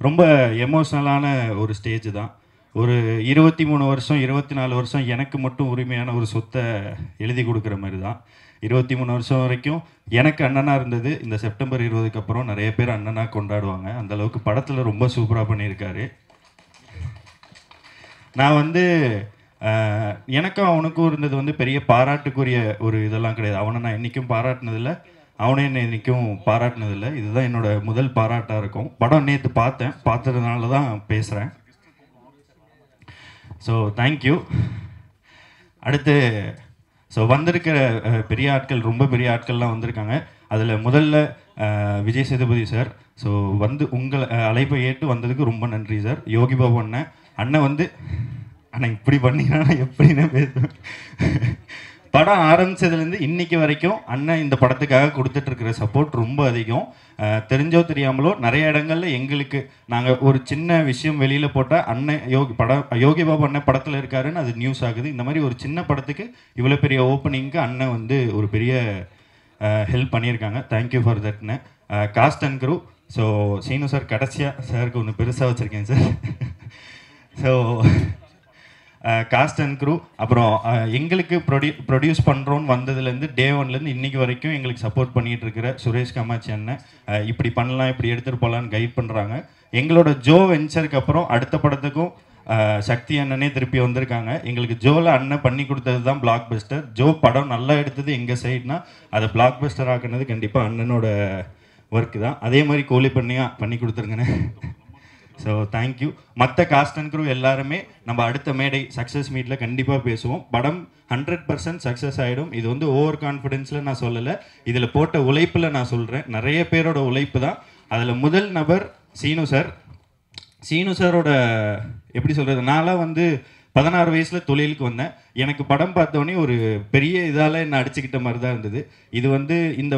ரொம்ப எமோஷ்னலான ஒரு ஸ்டேஜ் தான். ஒரு 23 வருஷம் 24 வருஷம் எனக்கு மட்டும் உரிமையான ஒரு சொத்தை எழுதி கொடுக்குற மாதிரி தான். 23 வருஷம் வரைக்கும் எனக்கு அண்ணனாக இருந்தது. இந்த செப்டம்பர் 20க்கு அப்புறம் நிறைய பேர் அண்ணனாக கொண்டாடுவாங்க. அந்த அளவுக்கு படத்தில் ரொம்ப சூப்பராக பண்ணியிருக்காரு. நான் வந்து எனக்கும் அவனுக்கும் இருந்தது வந்து பெரிய பாராட்டுக்குரிய ஒரு இதெல்லாம் கிடையாது. அவனை நான் என்றைக்கும் பாராட்டினதில்லை, அவனே என்னை என்றைக்கும் பாராட்டினதில்லை. இதுதான் என்னோட முதல் பாராட்டாக இருக்கும். படம் நேற்று பார்த்ததுனால தான் பேசுகிறேன். So thank you. அடுத்து வந்திருக்கிற பெரிய ஆட்கள், ரொம்ப பெரிய ஆட்கள்லாம் வந்திருக்காங்க. அதில் முதல்ல விஜய் சேதுபதி சார். ஸோ உங்களை அழைப்பை ஏற்று வந்ததுக்கு ரொம்ப நன்றி சார். யோகி பாபு அண்ணன் வந்து ஆனால் இப்படி பண்ணிங்கன்னா எப்படின்னு பேசுவேன். படம் ஆரம்பித்ததுலேருந்து இன்றைக்கி வரைக்கும் அண்ணன் இந்த படத்துக்காக கொடுத்துட்ருக்கிற சப்போர்ட் ரொம்ப அதிகம். தெரிஞ்சோ தெரியாமலோ நிறைய இடங்களில் எங்களுக்கு நாங்கள் ஒரு சின்ன விஷயம் வெளியில் போட்டால் அண்ணன் யோகி பாபு அண்ணன் படத்தில் இருக்காருன்னு அது நியூஸ் ஆகுது. இந்த மாதிரி ஒரு சின்ன படத்துக்கு இவ்வளோ பெரிய ஓப்பனிங்க்கு அண்ணன் வந்து ஒரு பெரிய ஹெல்ப் பண்ணியிருக்காங்க. தேங்க்யூ ஃபார் தட்னு. Cast and crew. So Seenu sir கடைசியாக சாருக்கு ஒன்று பெருசாக வச்சுருக்கேன் sir. So cast and crew. அப்புறம் எங்களுக்கு ப்ரொடியூஸ் பண்ணுறோன்னு வந்ததுலேருந்து டே ஒன்லேருந்து இன்றைக்கி வரைக்கும் எங்களுக்கு சப்போர்ட் பண்ணிகிட்டு இருக்கிற சுரேஷ் காமாட்சி அண்ணன், இப்படி பண்ணலாம் இப்படி எடுத்துகிட்டு போகலான்னு கைட் பண்ணுறாங்க. எங்களோட ஜோ வெஞ்சருக்கு அப்புறம் அடுத்த படத்துக்கும் சக்தி அண்ணனே திருப்பி வந்திருக்காங்க. எங்களுக்கு ஜோவில் அண்ணன் பண்ணி கொடுத்தது தான் பிளாக் பஸ்டர். ஜோ படம் நல்லா எடுத்தது எங்கள் சைட்னா அதை பிளாக் பஸ்டர் ஆக்குனது கண்டிப்பாக அண்ணனோட ஒர்க்கு தான். அதே மாதிரி கோழி பண்ணி கொடுத்துருங்கண்ணே. So thank you. மற்ற காஸ்ட் அண்ட் க்ரூ எல்லாருமே நம்ம அடுத்த மேடை சக்ஸஸ் மீட்டில் கண்டிப்பாக பேசுவோம். படம் 100% சக்ஸஸ் ஆகிடும். இது வந்து ஓவர் கான்ஃபிடென்ஸில் நான் சொல்லலை, இதில் போட்ட உழைப்பில் நான் சொல்கிறேன். நிறைய பேரோட உழைப்பு தான். அதில் முதல் நபர் சீனு சார். சீனு சாரோட எப்படி சொல்கிறது, நான்லாம் வந்து 16 வயசில் தொழிலுக்கு வந்தேன். எனக்கு படம் பார்த்தோன்னே ஒரு பெரிய இதால் என்னை அடிச்சுக்கிட்ட மாதிரி தான் இருந்தது. இது வந்து இந்த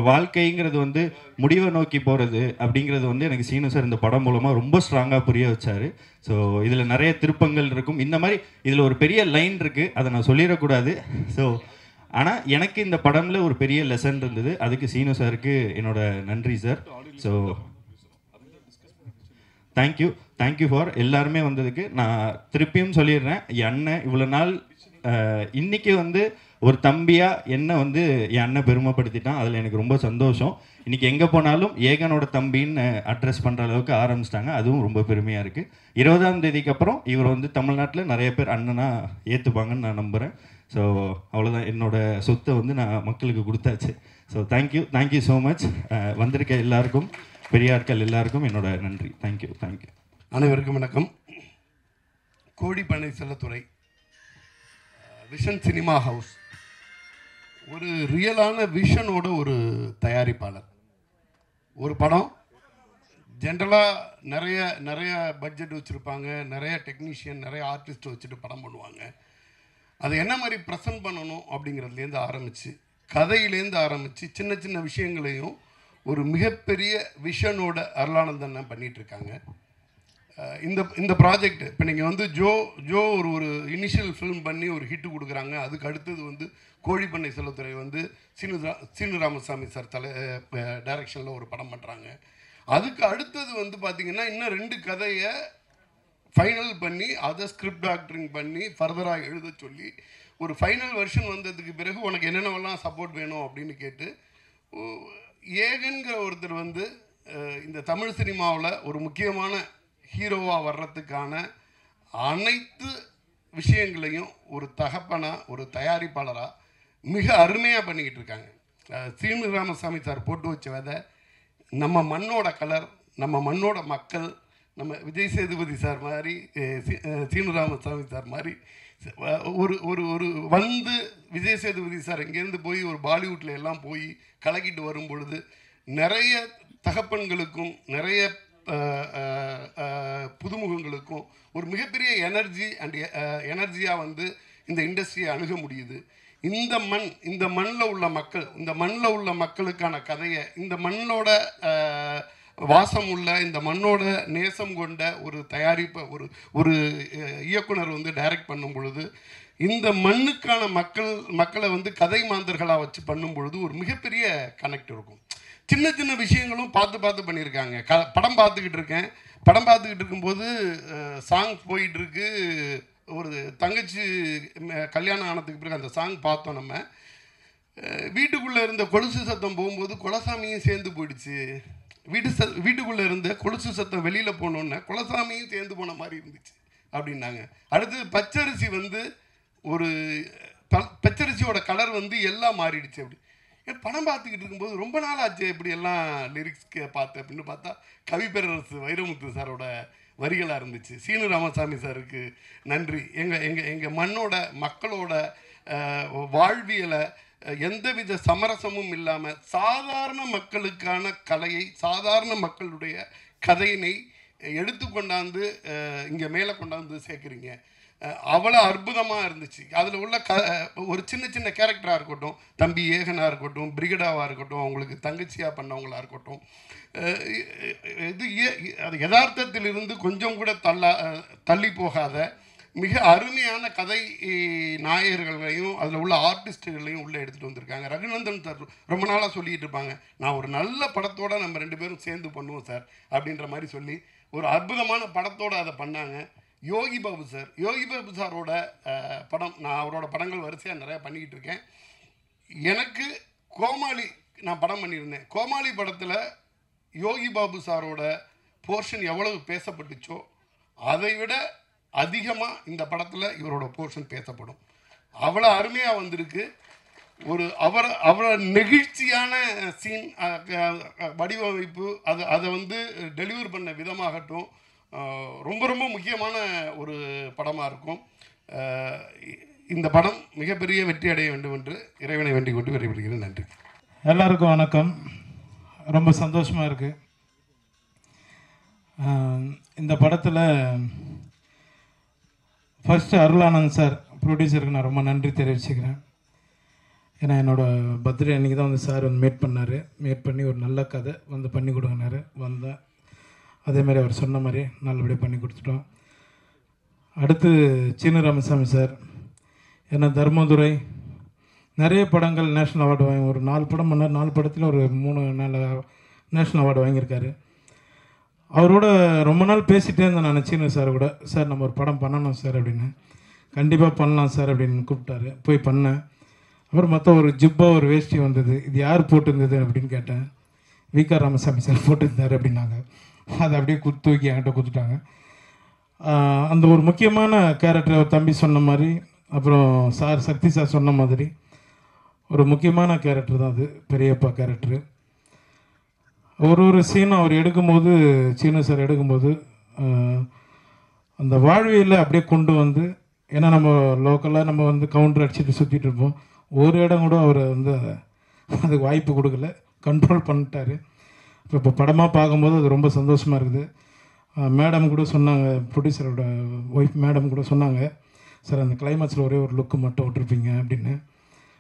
வாழ்க்கைங்கிறது வந்து முடிவை நோக்கி போகிறது அப்படிங்கிறது வந்து எனக்கு சீனு சார் இந்த படம் மூலமாக ரொம்ப ஸ்ட்ராங்காக புரிய வச்சார். ஸோ இதில் நிறைய திருப்பங்கள் இருக்கும். இந்த மாதிரி இதில் ஒரு பெரிய லைன் இருக்குது, அதை நான் சொல்லிடக்கூடாது. ஸோ ஆனால் எனக்கு இந்த படமில் ஒரு பெரிய லெசன் இருந்தது. அதுக்கு சீனு சாருக்கு என்னோட நன்றி சார். ஸோ தேங்க்யூ ஃபார் எல்லாருமே வந்ததுக்கு. நான் திருப்பியும் சொல்லிடுறேன், என் அண்ணன் இவ்வளோ நாள் இன்றைக்கி வந்து ஒரு தம்பியாக என்னை வந்து என் அண்ணன் பெருமைப்படுத்திட்டான். அதில் எனக்கு ரொம்ப சந்தோஷம். இன்றைக்கி எங்கே போனாலும் ஏகனோட தம்பின்னு அட்ரஸ் பண்ணுற அளவுக்கு ஆரம்பிச்சிட்டாங்க. அதுவும் ரொம்ப பெருமையாக இருக்குது. 20ஆம் தேதிக்கு அப்புறம் இவர் வந்து தமிழ்நாட்டில் நிறைய பேர் அண்ணனாக ஏற்றுப்பாங்கன்னு நான் நம்புகிறேன். ஸோ அவ்வளோதான், என்னோடய சொத்தை வந்து நான் மக்களுக்கு கொடுத்தாச்சு. So thank you so much. வந்திருக்க எல்லாருக்கும், பெரிய ஆட்கள் எல்லாருக்கும் என்னோட நன்றி. தேங்க்யூ. அனைவருக்கும் வணக்கம். கோடிப்பனை செல்லத்துறை, விஷன் சினிமா ஹவுஸ் ஒரு ரியலான விஷனோட ஒரு தயாரிப்பாளர். ஒரு படம் ஜென்ரலாக நிறைய பட்ஜெட் வச்சுருப்பாங்க, நிறைய டெக்னீஷியன், நிறைய ஆர்டிஸ்ட் வச்சுட்டு படம் பண்ணுவாங்க. அது என்ன மாதிரி ப்ரெசன்ட் பண்ணணும் அப்படிங்கிறதுலேருந்து ஆரம்பித்து, கதையிலேருந்து ஆரம்பித்து சின்ன சின்ன விஷயங்களையும் ஒரு மிகப்பெரிய விஷனோட அருளானந்தன் பண்ணிகிட்ருக்காங்க. இந்த ப்ராஜெக்ட் இப்போ நீங்கள் வந்து ஜோ ஒரு இனிஷியல் ஃபிலிம் பண்ணி ஒரு ஹிட்டு கொடுக்குறாங்க. அதுக்கு அடுத்தது வந்து கோழிப்பண்ணை செல்லத்துறை வந்து சீனு ராமசாமி சார் டைரக்ஷனில் ஒரு படம் பண்ணுறாங்க. அதுக்கு அடுத்தது வந்து பார்த்திங்கன்னா இன்னும் 2 கதையை ஃபைனல் பண்ணி அதை ஸ்கிரிப்ட் டாக்டரிங் பண்ணி ஃபர்தராக எழுத சொல்லி ஒரு ஃபைனல் வெர்ஷன் வந்ததுக்கு பிறகு உனக்கு என்னென்னவெல்லாம் சப்போர்ட் வேணும் அப்படின்னு கேட்டு ஏகன்கிற ஒருத்தர் வந்து இந்த தமிழ் சினிமாவில் ஒரு முக்கியமான ஹீரோவாக வர்றதுக்கான அனைத்து விஷயங்களையும் ஒரு தகப்பனாக, ஒரு தயாரிப்பாளராக மிக அருமையாக பண்ணிக்கிட்டு இருக்காங்க. சீனு ராமசாமி சார் போட்டு வச்ச விதை, நம்ம மண்ணோட கலர், நம்ம மண்ணோட மக்கள், நம்ம விஜய் சேதுபதி சார் மாதிரி, சீனு ராமசாமி சார் மாதிரி ஒரு ஒரு ஒரு வந்து விஜய் சேதுபதி சார் இங்கேருந்து போய் ஒரு பாலிவுட்டில் எல்லாம் போய் கலக்கிட்டு வரும் பொழுது நிறைய தகப்பன்களுக்கும் நிறைய புதுமுகங்களுக்கும் ஒரு மிகப்பெரிய எனர்ஜியாக வந்து இந்த இண்டஸ்ட்ரியை அணுக முடியுது. இந்த மண்ணில் உள்ள மக்கள், இந்த மண்ணில் உள்ள மக்களுக்கான கதையை, இந்த மண்ணோட வாசம் உள்ள, இந்த மண்ணோட நேசம் கொண்ட ஒரு தயாரிப்பை ஒரு இயக்குனர் வந்து டைரக்ட் பண்ணும் பொழுது இந்த மண்ணுக்கான மக்களை வந்து கதை மாந்தர்களாக வச்சு பண்ணும் பொழுது ஒரு மிகப்பெரிய கனெக்ட் இருக்கும். சின்ன சின்ன விஷயங்களும் பார்த்து பண்ணியிருக்காங்க. படம் பார்த்துக்கிட்டு இருக்கேன். படம் பார்த்துக்கிட்டு இருக்கும்போது சாங் போயிட்டுருக்கு. ஒரு தங்கச்சி கல்யாணம் ஆனதுக்கு பிறகு அந்த சாங் பார்த்தோம். நம்ம வீட்டுக்குள்ளே இருந்த கொலுசு சத்தம் போகும்போது குலசாமியும் சேர்ந்து போயிடுச்சு. வீட்டுக்குள்ளே இருந்த கொலுசு சத்தம் வெளியில் போனோன்னே குலசாமியும் சேர்ந்து போன மாதிரி இருந்துச்சு அப்படின்னாங்க. அடுத்து பச்சரிசி வந்து ஒரு பச்சரிசியோட கலர் வந்து எல்லாம் மாறிடுச்சு. அப்படி படம் பார்த்துக்கிட்டு இருக்கும்போது ரொம்ப நாள் ஆச்சு இப்படி எல்லாம் லிரிக்ஸ்க்கு பார்த்தேன் அப்படின்னு பார்த்தா கவிப்பேரரசு வைரமுத்து சாரோட வரிகளாக இருந்துச்சு. சீனு ராமசாமி சாருக்கு நன்றி. எங்கள் மண்ணோட மக்களோட வாழ்வியலை எந்தவித சமரசமும் இல்லாமல் சாதாரண மக்களுக்கான கலையை, சாதாரண மக்களுடைய கதையினை எடுத்து கொண்டாந்து இங்கே மேலே கொண்டாந்து சேர்க்குறீங்க. அவ்வளோ அற்புதமாக இருந்துச்சு. அதில் உள்ள ஒரு சின்ன கேரக்டராக இருக்கட்டும், தம்பி ஏகனாக இருக்கட்டும், பிரிகடாவாக இருக்கட்டும், அவங்களுக்கு தங்கச்சியாக பண்ணவங்களாக இருக்கட்டும், அது யதார்த்தத்திலிருந்து கொஞ்சம் கூட தள்ளி போகாத மிக அருமையான கதை நாயகர்களையும் அதில் உள்ள ஆர்டிஸ்ட்டுகளையும் உள்ளே எடுத்துகிட்டு வந்திருக்காங்க. ரகுநந்தன் சார் ரொம்ப நாளாக சொல்லிகிட்டு இருப்பாங்க, நான் ஒரு நல்ல படத்தோடு நம்ம 2 பேரும் சேர்ந்து பண்ணுவோம் சார் அப்படின்ற மாதிரி சொல்லி ஒரு அற்புதமான படத்தோடு அதை பண்ணாங்க. யோகி பாபு சாரோட படம், நான் அவரோட படங்கள் வரிசையாக நிறையா பண்ணிக்கிட்டு இருக்கேன். எனக்கு கோமாளி நான் படம் பண்ணியிருந்தேன். கோமாளி படத்தில் யோகி பாபு சாரோட போர்ஷன் எவ்வளவு பேசப்பட்டுச்சோ அதை விட அதிகமாக இந்த படத்தில் இவரோட போர்ஷன் பேசப்படும். அவ்வளோ அருமையாக வந்திருக்கு. ஒரு அவரோட நெகிழ்ச்சியான சீன், வடிவமைப்பு, அதை வந்து டெலிவர் பண்ண விதமாகட்டும் ரொம்ப முக்கியமான ஒரு படமாக இருக்கும். இந்த படம் மிகப்பெரிய வெற்றி அடைய வேண்டும் என்று இறைவனை வேண்டிக் கொண்டு விரைவிடுகிறேன். நன்றி. எல்லாருக்கும் வணக்கம். ரொம்ப சந்தோஷமாக இருக்குது. இந்த படத்தில் ஃபஸ்ட்டு அருளானந்த் சார் ப்ரொடியூசருக்கு நான் ரொம்ப நன்றி தெரிவிச்சுக்கிறேன். ஏன்னா என்னோடய பர்த்டே அன்றைக்கி தான் வந்து சார் வந்து மேட் பண்ணி ஒரு நல்ல கதை வந்து பண்ணி கொடுங்கனாரு. வந்தேன், அதேமாதிரி அவர் சொன்ன மாதிரி நல்லபடியாக பண்ணி கொடுத்துட்டோம். அடுத்து சீனு ராமசாமி சார், ஏன்னா தர்மதுரை நிறைய படங்கள் நேஷ்னல் அவார்டு வாங்கி, ஒரு 4 படம் பண்ணார். 4 படத்தில் ஒரு 3 நேஷ்னல் அவார்டு வாங்கியிருக்காரு. அவரோட ரொம்ப நாள் பேசிகிட்டே இருந்தேன் நான் சீனு சார் கூட. சார் நம்ம ஒரு படம் பண்ணணும் சார் அப்படின்னு. கண்டிப்பாக பண்ணலாம் சார் அப்படின்னு கூப்பிட்டாரு. போய் பண்ணேன். அப்புறம் மற்ற ஒரு ஜிப்பா ஒரு வேஷ்டி வந்தது. இது யார் போட்டிருந்தது அப்படின்னு கேட்டேன். விகா ராமசாமி சார் போட்டிருந்தார் அப்படின்னாங்க. அதை அப்படியே தூக்கி என்கிட்ட கொடுத்துட்டாங்க. அந்த ஒரு முக்கியமான கேரக்டர் தம்பி சொன்ன மாதிரி, அப்புறம் சார் சக்தி சார் சொன்ன மாதிரி ஒரு முக்கியமான கேரக்டர் தான் அது, பெரியப்பா கேரக்டரு. ஒரு சீனும் அவர் எடுக்கும்போது, சீனு சார் எடுக்கும்போது அந்த வாழ்வியலில் அப்படியே கொண்டு வந்து, ஏன்னா நம்ம லோக்கலாக நம்ம வந்து கவுண்டர் அடிச்சுட்டு சுற்றிட்டு இருப்போம். ஒரு இடம் கூட அவர் வந்து அதுக்கு வாய்ப்பு கொடுக்கல, கண்ட்ரோல் பண்ணிட்டார். இப்போ படமாக பார்க்கும்போது அது ரொம்ப சந்தோஷமாக இருக்குது. மேடம் கூட சொன்னாங்க, ப்ரொடியூசரோட ஒய்ஃப் மேடம் கூட சொன்னாங்க, சார் அந்த கிளைமேக்ஸில் ஒரே ஒரு லுக்கு மட்டும் விட்டுருப்பீங்க அப்படின்னு.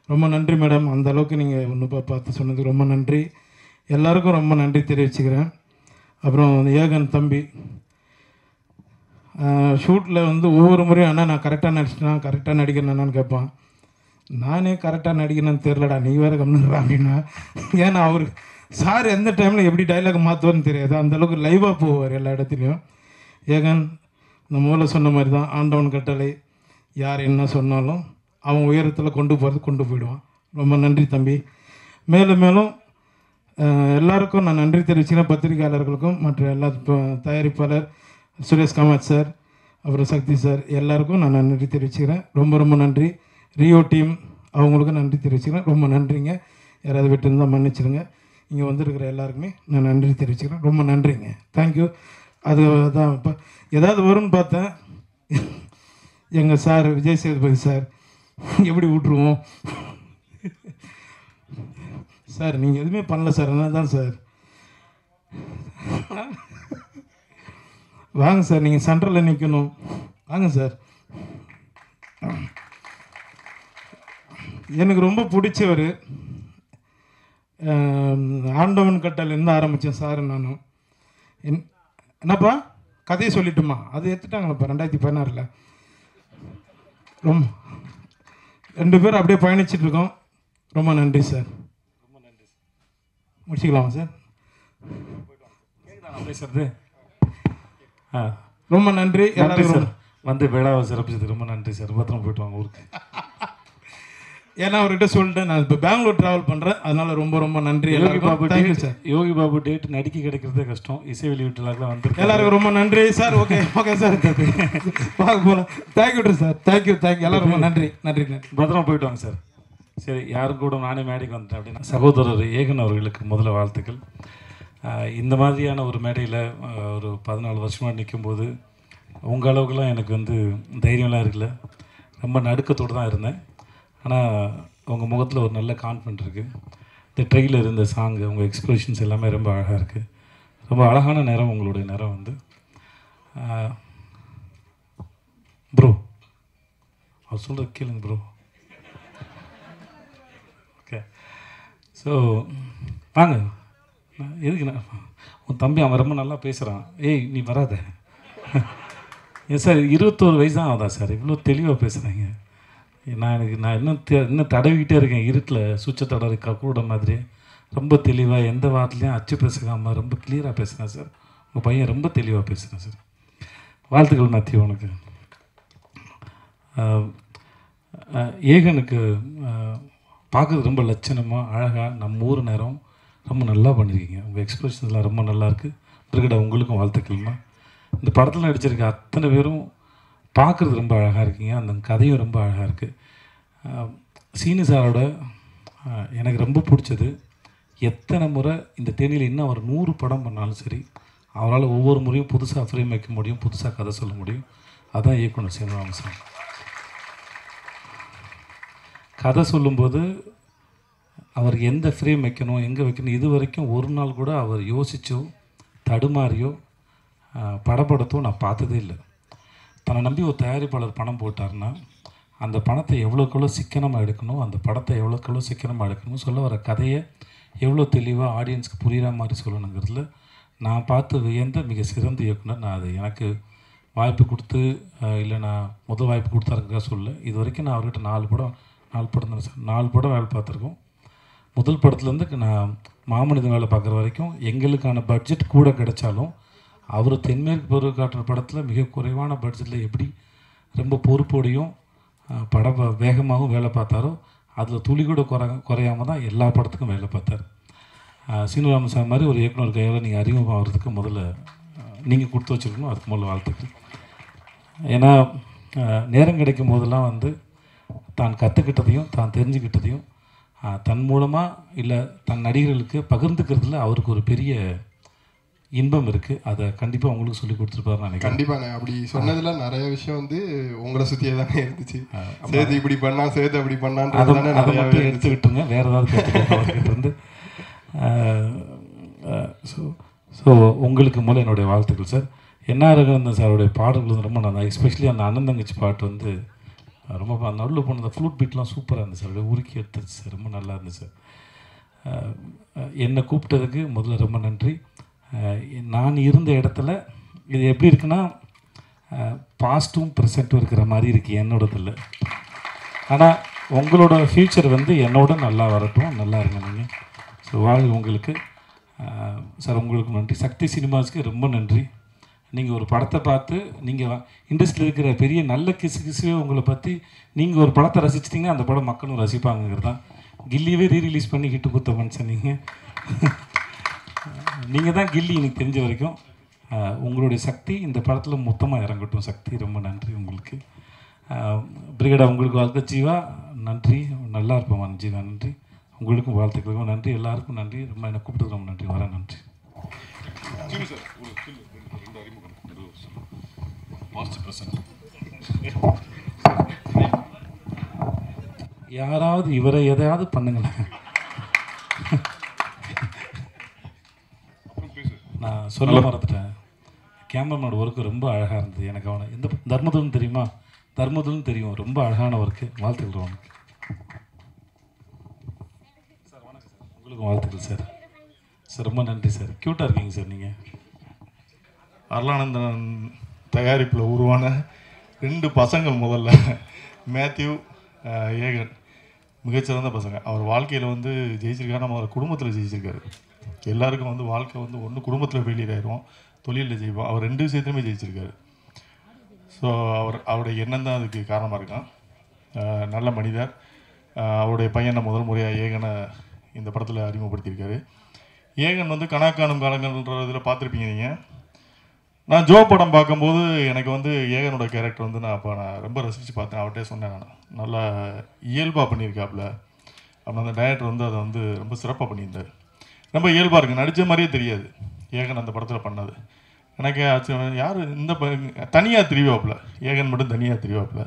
ரொம்ப நன்றி மேடம், அந்த அளவுக்கு நீங்கள் ஒன்று பார்த்து சொன்னதுக்கு ரொம்ப நன்றி. எல்லாருக்கும் ரொம்ப நன்றி தெரிவிச்சுக்கிறேன். அப்புறம் ஏகன் தம்பி ஷூட்டில் வந்து ஒவ்வொரு முறையும் அண்ணா நான் கரெக்டாக நடிக்கிறேன்னு கேட்பான். நானே கரெக்டாக நடிக்கணும்னு தெரிலடா, நீ வேறு கம்னுறா அப்படின்னா. ஏன்னா அவர் சார் எந்த டைமில் எப்படி டைலாக் மாற்றுவார்னு தெரியாது, அந்தளவுக்கு லைவாக போவார் எல்லா இடத்துலையும். ஏகன் இந்த மூல சொன்ன மாதிரி தான், ஆண்டவன் கட்டளை, யார் என்ன சொன்னாலும் அவன் உயரத்தில் கொண்டு போயிடுவான். ரொம்ப நன்றி தம்பி. மேலும் எல்லாருக்கும் நான் நன்றி தெரிவிச்சுக்கிறேன். பத்திரிகையாளர்களுக்கும் மற்ற எல்லா தயாரிப்பாளர் சுரேஷ் காமத் சார், அப்புறம் சக்தி சார், எல்லாருக்கும் நான் நன்றி தெரிவிச்சுக்கிறேன். ரொம்ப நன்றி. ரியோ டீம் அவங்களுக்கும் நன்றி தெரிவிச்சுக்கிறேன். ரொம்ப நன்றிங்க. யாராவது விட்டு இருந்தால் மன்னிச்சிடுங்க. இங்கே வந்திருக்கிற எல்லாருக்குமே நான் நன்றி தெரிவிச்சுக்கிறேன். ரொம்ப நன்றிங்க. தேங்க்யூ. அதுதான் இப்போ ஏதாவது வரும்னு பார்த்தேன். எங்கள் சார் விஜய் சேதுபதி சார் எப்படி விட்ருவோம் சார், நீங்கள் எதுவுமே பண்ணல சார், என்ன தான் சார், வாங்க சார், நீங்கள் சென்ட்ரலில் நிற்கணும், வாங்க சார். எனக்கு ரொம்ப பிடிச்சவர் ஆண்டவன் கட்டலேருந்து ஆரம்பித்தேன் சார். நானும் என்னப்பா கதையை சொல்லிட்டுமா, அது எடுத்துட்டாங்களப்பா 2016. ரொம்ப 2 பேரும் அப்படியே பயணிச்சுட்டு இருக்கோம். ரொம்ப நன்றி சார். ரொம்ப நன்றி சார். முடிச்சுக்கலாமா சார்? பேசுறது ரொம்ப நன்றி எல்லாருக்கும். வந்து விழாவை சிறப்பிச்சது ரொம்ப நன்றி சார். பத்திரம் போயிட்டு வாங்க ஊருக்கு. ஏன்னா அவர்கிட்ட சொல்லிட்டு நான் இப்போ பெங்களூர் ட்ராவல் பண்ணுறேன், அதனால ரொம்ப ரொம்ப நன்றி எல்லாருக்கும். Thank you sir. Yogi Babu date நடிக்க கிடைக்கிறதே கஷ்டம். இசை வெளியீட்டுலாம் வந்து எல்லாருக்கும் ரொம்ப நன்றி சார். ஓகே ஓகே சார், பார்க்க போகலாம். Thank you sir. தேங்க்யூ எல்லாரும் ரொம்ப நன்றி நன்றி நன்றி. பத்திரமா போயிட்டு வாங்க சார். சரி, யாரும் கூட நானே மேடைக்கு வந்துட்டேன் அப்படின்னா சகோதரர் ஏகன் அவர்களுக்கு முதல்ல வாழ்த்துக்கள். இந்த மாதிரியான ஒரு மேடையில் ஒரு 14 வருஷமாக நிற்கும்போது உங்கள் அளவுக்குலாம் எனக்கு வந்து தைரியம்லாம் இருக்குல்ல. ரொம்ப நடுக்கத்தோடு தான் இருந்தேன். ஆனால் உங்கள் முகத்தில் ஒரு நல்ல கான்ஃபிடென்ட் இருக்குது. இந்த ட்ரெயிலர், இந்த சாங்கு, உங்கள் எக்ஸ்பிரஷன்ஸ் எல்லாமே ரொம்ப அழகாக இருக்குது. ரொம்ப அழகான நேரம் உங்களுடைய நேரம் வந்து. ப்ரோ அவர் சொல்கிறது கேளுங்க ப்ரோ. ஓகே, ஸோ வாங்க. எதுக்கு உன் தம்பி அவன் ரொம்ப நல்லா பேசுகிறான். ஏய் நீ வராத. ஏன் சார் 21 வயசு தான் ஆகுதா சார்? இவ்வளோ தெளிவாக பேசுகிறாங்க. நான் இன்னும் தடவிக்கிட்டே இருக்கேன் இருட்டில் சுவிட்சை தடவை கூட மாதிரி. ரொம்ப தெளிவாக எந்த வார்த்தையும் அச்சு பேசுகாமல் ரொம்ப கிளியராக பேசுகிறேன் சார். உங்கள் பையன் ரொம்ப தெளிவாக பேசுகிறேன் சார். வாழ்த்துக்கள் மேத்யூ உனக்கு. ஏகனுக்கு பார்க்குறது ரொம்ப லட்சணமாக அழகாக நம்ம ஊர் நேரம் ரொம்ப நல்லா பண்ணியிருக்கீங்க. உங்கள் எக்ஸ்பிரஷன்ஸ்லாம் ரொம்ப நல்லாயிருக்கு. பிறகுடா உங்களுக்கும் வாழ்த்துக்கள்மா. இந்த படத்தில் நடிச்சிருக்க அத்தனை பேரும் பார்க்குறது ரொம்ப அழகாக இருக்கீங்க. அந்த கதையும் ரொம்ப அழகாக இருக்குது. சீனு சாரோட எனக்கு ரொம்ப பிடிச்சது, எத்தனை முறை இந்த தேனியில் இன்னும் அவர் 100 படம் பண்ணாலும் சரி, அவரால் ஒவ்வொரு முறையும் புதுசாக ஃப்ரேம் வைக்க முடியும், புதுசாக கதை சொல்ல முடியும். அதுதான் இயக்குனர் சீனிவாசன் சார். கதை சொல்லும்போது அவர் எந்த ஃப்ரேம் வைக்கணும், எங்கே வைக்கணும், இது வரைக்கும் ஒரு நாள் கூட அவர் யோசிச்சோ தடுமாறியோ படப்படத்தோ நான் பார்த்ததே இல்லை. தன்னை நம்பி ஒரு தயாரிப்பாளர் பணம் போட்டார்னா அந்த பணத்தை எவ்வளோக்கெவ்வளோ சிக்கனமாக எடுக்கணும், அந்த படத்தை எவ்வளோக்கெவ்வளோ சிக்கனமாக எடுக்கணும், சொல்ல வர கதையை எவ்வளோ தெளிவாக ஆடியன்ஸ்க்கு புரிகிற மாதிரி சொல்லணுங்கிறதுல நான் பார்த்து வியந்த மிக சிறந்த இயக்குனர். நான் அது எனக்கு வாய்ப்பு கொடுத்து இல்லை நான் முதல் வாய்ப்பு கொடுத்தாருக்கா சொல்ல. இது வரைக்கும் நான் அவர்கிட்ட 4 படம் தானே சார், 4 படம் வேலை பார்த்துருக்கோம். முதல் படத்துலேருந்து நான் மாமனிதன் வேலை பார்க்குற வரைக்கும் எங்களுக்கான பட்ஜெட் கூட கிடைச்சாலும் அவர் தென்மேற்கு பருவ காட்டுற படத்தில் மிக குறைவான பட்ஜெட்டில் எப்படி ரொம்ப பொறுப்போடையும் வேகமாகவும் வேலை பார்த்தாரோ அதில் துளி கூட குறையாமல் தான் எல்லா படத்துக்கும் வேலை பார்த்தார். சீனிவாசன் சார் மாதிரி ஒரு இயக்குனர் கையால் நீங்கள் அறிமுகமாகிறதுக்கு முதல்ல நீங்கள் கொடுத்து வச்சுருக்கணும். அதுக்கு முதல்ல வாழ்த்துக்கள். ஏன்னா நேரம் கிடைக்கும் போதெல்லாம் வந்து தான் கற்றுக்கிட்டதையும் தான் தெரிஞ்சுக்கிட்டதையும் தன் மூலமாக இல்லை தன் நடிகர்களுக்கு பகிர்ந்துக்கிறதுல அவருக்கு ஒரு பெரிய இன்பம் இருக்குது. அதை கண்டிப்பாக உங்களுக்கு சொல்லி கொடுத்துருப்பாரு நான். கண்டிப்பாங்க. அப்படி சொன்னதில் நிறைய விஷயம் வந்து உங்களை சுற்றியே தானே இருந்துச்சு. சேர்த்து இப்படி பண்ணா, சேர்த்து அப்படி பண்ணான்றதை மட்டும் எடுத்துக்கிட்டுருங்க. வேறு ஏதாவது கேட்டுக்கிட்டு இருந்து ஸோ உங்களுக்கு மூலம் என்னுடைய வாழ்த்துக்கள் சார். என்ன ரகந்தன் சாருடைய பாடல்கள் வந்து ரொம்ப நல்லா, எஸ்பெஷலி அந்த அண்ணன் தங்கச்சி பாட்டு வந்து ரொம்ப நடுவில் போன அந்த ஃப்ளூட் பீட்லாம் சூப்பராக இருந்துச்சு சார். அப்படியே உருக்கி எடுத்துச்சு சார். ரொம்ப நல்லா இருந்துச்சு சார். என்னை கூப்பிட்டதுக்கு முதல்ல ரொம்ப நன்றி. நான் இருந்த இடத்துல இது எப்படி இருக்குன்னா பாஸ்ட்டும் ப்ரெசண்ட்டும் இருக்கிற மாதிரி இருக்குது என்னோடதில். ஆனால் உங்களோட ஃப்யூச்சர் வந்து என்னோட நல்லா வரட்டும், நல்லா இருங்க நீங்கள். ஸோ வாழ்க உங்களுக்கு சார். உங்களுக்கு நன்றி. சக்தி சினிமாஸ்க்கு ரொம்ப நன்றி. நீங்கள் ஒரு படத்தை பார்த்து நீங்கள் இண்டஸ்ட்ரியில் இருக்கிற பெரிய நல்ல கிசுவே உங்களை பற்றி நீங்கள் ஒரு படத்தை ரசிச்சிட்டிங்கன்னா அந்த படம் மக்களும் ரசிப்பாங்கிறது தான். கில்லியவே ரீரிலீஸ் பண்ணி ஹிட்டு கொடுத்த மனுஷன் நீங்கள் தான் கில்லி எனக்கு தெரிஞ்ச வரைக்கும். உங்களுடைய சக்தி இந்த படத்தில் மொத்தமாக இறங்கட்டும். சக்தி ரொம்ப நன்றி உங்களுக்கு. பிரிகேடா உங்களுக்கு வாழ்க்கை. ஜீவா நன்றி, நல்லா இருப்போம் ஜீவா நன்றி. உங்களுக்கும் வாழ்த்துக்களுக்கும் நன்றி. எல்லாருக்கும் நன்றி. ரொம்ப என்னை கூப்பிட்டு ரொம்ப நன்றி. வரேன். நன்றி. யாராவது இவரை எதையாவது பண்ணுங்களேன். நான் சொல்ல மறந்துட்டேன். கேமராமேனோட ஒர்க்கு ரொம்ப அழகாக இருந்தது. எனக்கு அவனை எந்த தர்மதுலன்னு தெரியுமா? தர்மதுலன்னு தெரியும். ரொம்ப அழகான ஒர்க்கு. வாழ்த்துக்கள் அவனுக்கு சார். வணக்கம் சார். உங்களுக்கும் வாழ்த்துக்கள் சார். சார் ரொம்ப நன்றி சார். க்யூட்டாக இருக்கீங்க சார் நீங்கள். அருளானந்தன் தயாரிப்பில் உருவான 2 பசங்கள் முதல்ல மேத்யூ, ஏகன் மிகச்சிறந்த பசங்க. அவர் வாழ்க்கையில் வந்து ஜெயிச்சிருக்காரு, நம்ம அவர் குடும்பத்தில் ஜெயிச்சிருக்காரு. எல்லாருக்கும் வந்து வாழ்க்கை வந்து ஒன்று குடும்பத்தில் ஃபெயிலியர் ஆயிரும், தொழிலில் ஜெயிப்போம். அவர் 2 விஷயத்துலையுமே ஜெயிச்சிருக்காரு. ஸோ அவருடைய எண்ணம் தான் அதுக்கு காரணமாக இருக்கான். நல்ல மனிதர். அவருடைய பையனை முதல் முறையாக ஏகனை இந்த படத்தில் அறிமுகப்படுத்தியிருக்காரு. ஏகன் வந்து கணக்கானும் காலங்கள்ன்ற இதில் பார்த்துருப்பீங்க நீங்கள். நான் ஜோ படம் பார்க்கும்போது எனக்கு வந்து ஏகனோட கேரக்டர் வந்து நான் ரொம்ப ரசித்து பார்த்தேன். அவர்கிட்டே சொன்னேன், நான் நல்லா இயல்பாக பண்ணியிருக்காப்புல அப்படின்னு. அந்த டைரக்டர் வந்து அதை வந்து ரொம்ப சிறப்பாக பண்ணியிருந்தார். ரொம்ப இயல்பாக இருக்குது, நடித்த மாதிரியே தெரியாது ஏகன் அந்த படத்தில் பண்ணது. எனக்கு யார் இந்த தனியாக திரிவாப்புல, ஏகன் மட்டும் தனியாக திரிவாப்புல.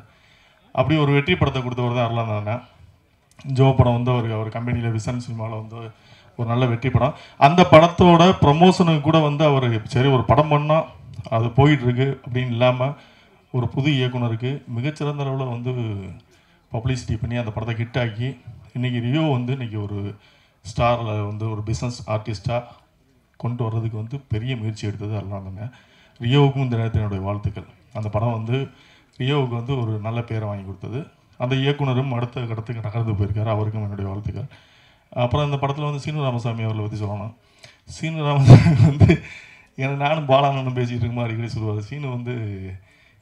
அப்படி ஒரு வெற்றி படத்தை கொடுத்தவர் தான் அருளானந்தன் அண்ணன். ஜோ படம் வந்து அவர் கம்பெனியில் விசன் சினிமாவில் வந்து ஒரு நல்ல வெற்றி படம். அந்த படத்தோட ப்ரமோஷனுக்கு கூட வந்து அவர் சரி ஒரு படம் பண்ணால் அது போயிட்டுருக்கு அப்படின்னு இல்லாமல் ஒரு புது இயக்குனருக்கு மிகச்சிறந்த அளவில் வந்து பப்ளிசிட்டி பண்ணி அந்த படத்தை ஹிட் ஆக்கி இன்றைக்கி ரியோ வந்து இன்றைக்கி ஒரு ஸ்டாரில் வந்து ஒரு பிஸ்னஸ் ஆர்டிஸ்ட்டாக கொண்டு வர்றதுக்கு வந்து பெரிய முயற்சி எடுத்தது அருளானந்தங்க. ரியோவுக்கும் இந்த நேரத்தில் என்னுடைய வாழ்த்துக்கள். அந்த படம் வந்து ரியோவுக்கு வந்து ஒரு நல்ல பேரை வாங்கி கொடுத்தது. அந்த இயக்குனரும் அடுத்த கடத்துக்கு நகர்ந்து போயிருக்காரு, அவருக்கும் என்னுடைய வாழ்த்துக்கள். அப்புறம் இந்த படத்தில் வந்து சீனு ராமசாமி அவர்களை பற்றி சொல்லணும். சீனு ராமசாமி வந்து எனக்கு நானும் பாலானந்தம் பேசிகிட்டு இருக்குமா அடிக்கடி சொல்லுவார், சீனு வந்து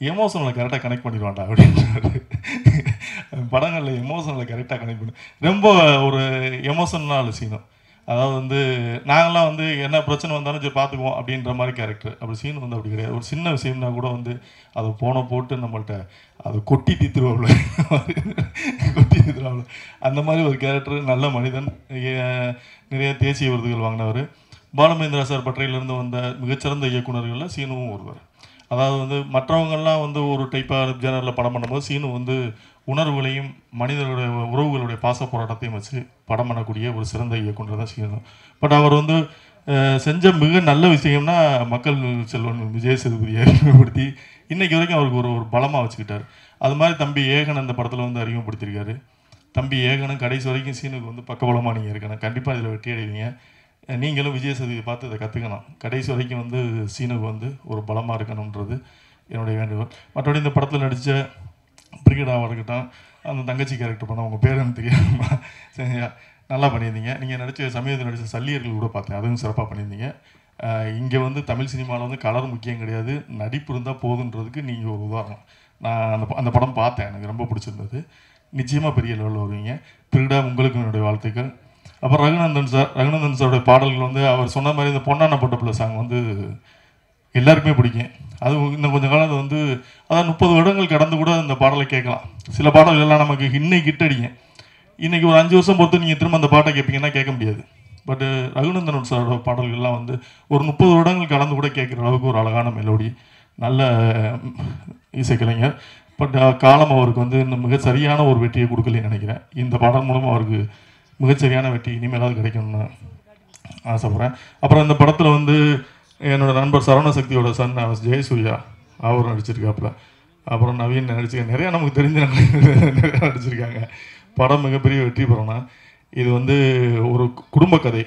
எமோஷனலை கரெக்டாக கனெக்ட் பண்ணிடுவான்டா அப்படின்றாரு. படங்களில் எமோஷனலை கரெக்டாக கனெக்ட் பண்ணி ரொம்ப ஒரு எமோஷனல் சீனு. அதாவது வந்து நாங்கள்லாம் வந்து என்ன பிரச்சனை வந்தாலும் சரி பார்த்துக்குவோம் அப்படின்ற மாதிரி கேரக்டர். அப்படி சீனு வந்து அப்படி கிடையாது. ஒரு சின்ன விஷயம்னா கூட வந்து அதை போட்டு நம்மள்கிட்ட அதை கொட்டி தீத்துருவாப்புல, கொட்டி தீத்துருவாப்புல. அந்த மாதிரி ஒரு கேரக்டர். நல்ல மனிதன், நிறைய தேசிய விருதுகள் வாங்கினவர். பாலுமகேந்திரா சார் பட்டறையிலேருந்து வந்த மிகச்சிறந்த இயக்குநர்களில் சீனுவும் ஒருவர். அதாவது வந்து மற்றவங்கள்லாம் வந்து ஒரு டைப்பாக ஜேனரில் படம் பண்ணும்போது சீனு வந்து உணர்வுகளையும் மனிதர்களுடைய உறவுகளுடைய பாச போராட்டத்தையும் வச்சு படம் பண்ணக்கூடிய ஒரு சிறந்த இயக்குனர் தான் சீனு. பட் அவர் வந்து செஞ்ச மிக நல்ல விஷயம்னா மக்கள் செல்வன் விஜய் சேதுபதியை அறிமுகப்படுத்தி இன்றைக்கி வரைக்கும் அவருக்கு ஒரு பலமாக வச்சுக்கிட்டார். அது மாதிரி தம்பி ஏகன் அந்த படத்தில் வந்து அறிமுகப்படுத்தியிருக்காரு. தம்பி ஏகனும் கடைசி வரைக்கும் சீனுக்கு வந்து பக்கபலமாக நீங்கள் இருக்கணும். கண்டிப்பாக இதில் வெற்றி அடைவீங்க. நீங்களும் விஜய் சேதுபதியை பார்த்து இதை கற்றுக்கணும். கடைசி வரைக்கும் வந்து சீனுக்கு வந்து ஒரு பலமாக இருக்கணுன்றது என்னுடைய வேண்டுகோள். மற்றபடி இந்த படத்தில் நடித்த பிரிகேடாவாக இருக்கட்டும், அந்த தங்கச்சி கேரக்டர் பண்ண உங்கள் பேர் எனக்கு தெரியாமா, சரியா நல்லா பண்ணியிருந்தீங்க. நீங்கள் சமயத்தில் நடித்த சல்லியர்கள் கூட பார்த்தேன், அதுவும் சிறப்பாக பண்ணியிருந்தீங்க. இங்கே வந்து தமிழ் சினிமாவில் வந்து கலர் முக்கியம் கிடையாது, நடிப்பு இருந்தால் போதுன்றதுக்கு நீங்கள் ஒரு உதாரணம். நான் அந்த படம் பார்த்தேன், எனக்கு ரொம்ப பிடிச்சிருந்தது. நிச்சயமாக பெரிய லெவலில் வருவீங்க. பிரிகேடா உங்களுக்கு என்னுடைய வாழ்த்துக்கள். அப்புறம் ரகுநந்தன் சாரோடைய பாடல்கள் வந்து அவர் சொன்ன மாதிரி இந்த பொன்னான பொட்டப்பிள்ள சாங் வந்து எல்லாருக்குமே பிடிக்கும். அது இன்னும் கொஞ்சம் காலம் வந்து அதான் 30 வருடங்கள் கடந்து கூட அந்த பாடலை கேட்கலாம். சில பாடல்கள் எல்லாம் நமக்கு இன்னைக்கு ஹிட் அடிக்கும். இன்றைக்கி ஒரு 5 வருஷம் பொறுத்து நீங்கள் திரும்ப அந்த பாட்டை கேட்பீங்கன்னா கேட்க முடியாது. பட் ரகுநந்தன் சாரோட பாடல்கள்லாம் வந்து ஒரு 30 வருடங்கள் கடந்து கூட கேட்குற அளவுக்கு ஒரு அழகான மெலோடி, நல்ல இசைக்கலைஞர். பட் காலம் அவருக்கு வந்து இன்னும் மிக சரியான ஒரு வெற்றியை கொடுக்கலன்னு நினைக்கிறேன். இந்த பாடல் மூலமாக அவருக்கு மிகச்சரியான வெற்றி இனிமேலாவது கிடைக்கணும்னு ஆசைப்பட்றேன். அப்புறம் இந்த படத்தில் வந்து என்னோடய நண்பர் சரவணசக்தியோட சன் ஜெயசூர்யா அவர் நடிச்சிருக்காப்புல. அப்புறம் நவீன் நடிச்சிருக்காங்க. நிறையா நமக்கு தெரிஞ்ச நிறையா நடிச்சிருக்காங்க. படம் மிகப்பெரிய வெற்றி பெறணும். இது வந்து ஒரு குடும்ப கதை.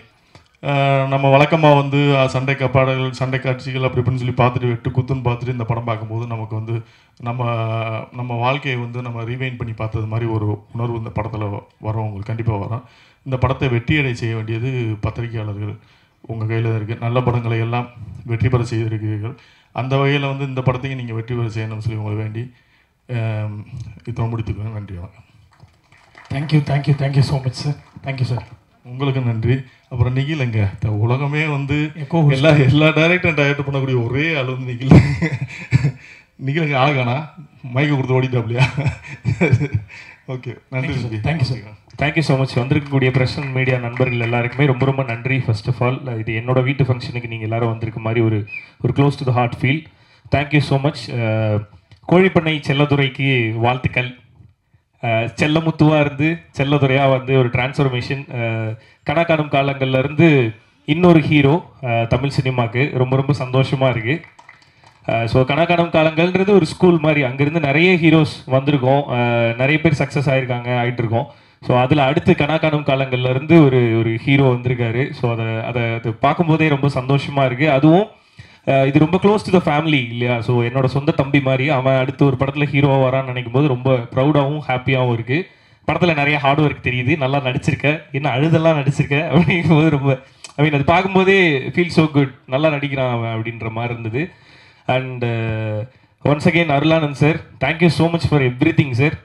நம்ம வழக்கமாக வந்து சண்டை பாடல்கள், சண்டை காட்சிகள் அப்படி இப்படின்னு சொல்லி பார்த்துட்டு வெட்டு குத்துன்னு பார்த்துட்டு இந்த படம் பார்க்கும்போது நமக்கு வந்து நம்ம வாழ்க்கையை வந்து நம்ம ரீவைண்ட் பண்ணி பார்த்தது மாதிரி ஒரு உணர்வு இந்த படத்தில் வரும். உங்களுக்கு கண்டிப்பாக வரும். இந்த படத்தை வெற்றியடை செய்ய வேண்டியது பத்திரிகையாளர்கள் உங்கள் கையில் தான் இருக்குது. நல்ல படங்களை எல்லாம் வெற்றி பெற செய்திருக்கிறீர்கள். அந்த வகையில் வந்து இந்த படத்தையும் நீங்கள் வெற்றி பெற செய்யணும்னு சொல்லி உங்களை வேண்டி இத்தனை முடித்துக்கோங்க. நன்றி, வணக்கம். Thank you so much sir. Thank you sir. உங்களுக்கு நன்றி. அப்புறம் நிகில் எங்க உலகமே வந்து எல்லா டைரக்டர் பண்ணக்கூடிய ஒரே ஆள் வந்து நிகில் எங்க ஆகானா மைக்க கொடுத்து ஓடிட்டாப்லையா? ஓகே, நன்றி. Thank you sir. Thank you so much. வந்திருக்கக்கூடிய பிரஸ் அண்ட் மீடியா நண்பர்கள் எல்லாருக்குமே ரொம்ப ரொம்ப நன்றி. ஃபர்ஸ்ட் ஆஃப் ஆல், இது என்னோட வீட்டு ஃபங்க்ஷனுக்கு நீங்கள் எல்லாரும் வந்திருக்க மாதிரி ஒரு close to the heart feel. Thank you so much. Kozhipannai செல்லதுரைக்கு வாழ்த்துக்கள். செல்லமுத்துவாக இருந்து செல்லதுரையாக வந்து ஒரு டிரான்ஸ்ஃபர்மேஷன். கணக்கானும் காலங்கள்லேருந்து இன்னொரு ஹீரோ தமிழ் சினிமாவுக்கு ரொம்ப ரொம்ப சந்தோஷமாக இருக்குது. ஸோ கணக்கானும் காலங்கள்ன்றது ஒரு ஸ்கூல் மாதிரி. அங்கேருந்து நிறைய ஹீரோஸ் வந்திருக்கோம், நிறைய பேர் சக்ஸஸ் ஆகிட்டுருக்கோம். ஸோ அதில் அடுத்து கணக்கானும் காலங்கள்லேருந்து ஒரு ஹீரோ வந்திருக்காரு. ஸோ அதை பார்க்கும்போதே ரொம்ப சந்தோஷமாக இருக்குது. அதுவும் இது ரொம்ப க்ளோஸ் டு த ஃபேமிலி இல்லையா? ஸோ என்னோட சொந்த தம்பி மாதிரி அவன் அடுத்து ஒரு படத்தில் ஹீரோவாக வரான்னு நினைக்கும் போது ரொம்ப ப்ரௌடாகவும் ஹாப்பியாகவும் இருக்குது. படத்தில் நிறைய ஹார்ட் ஒர்க் தெரியுது, நல்லா நடிச்சிருக்க, என்ன அழுதெல்லாம் நடிச்சிருக்க அப்படிங்கும்போது ரொம்ப அது பார்க்கும்போதே ஃபீல் ஸோ குட், நல்லா நடிக்கிறான் அவன் அப்படின்ற மாதிரி இருந்தது. And once again Arulanand sir, thank you so much for everything sir.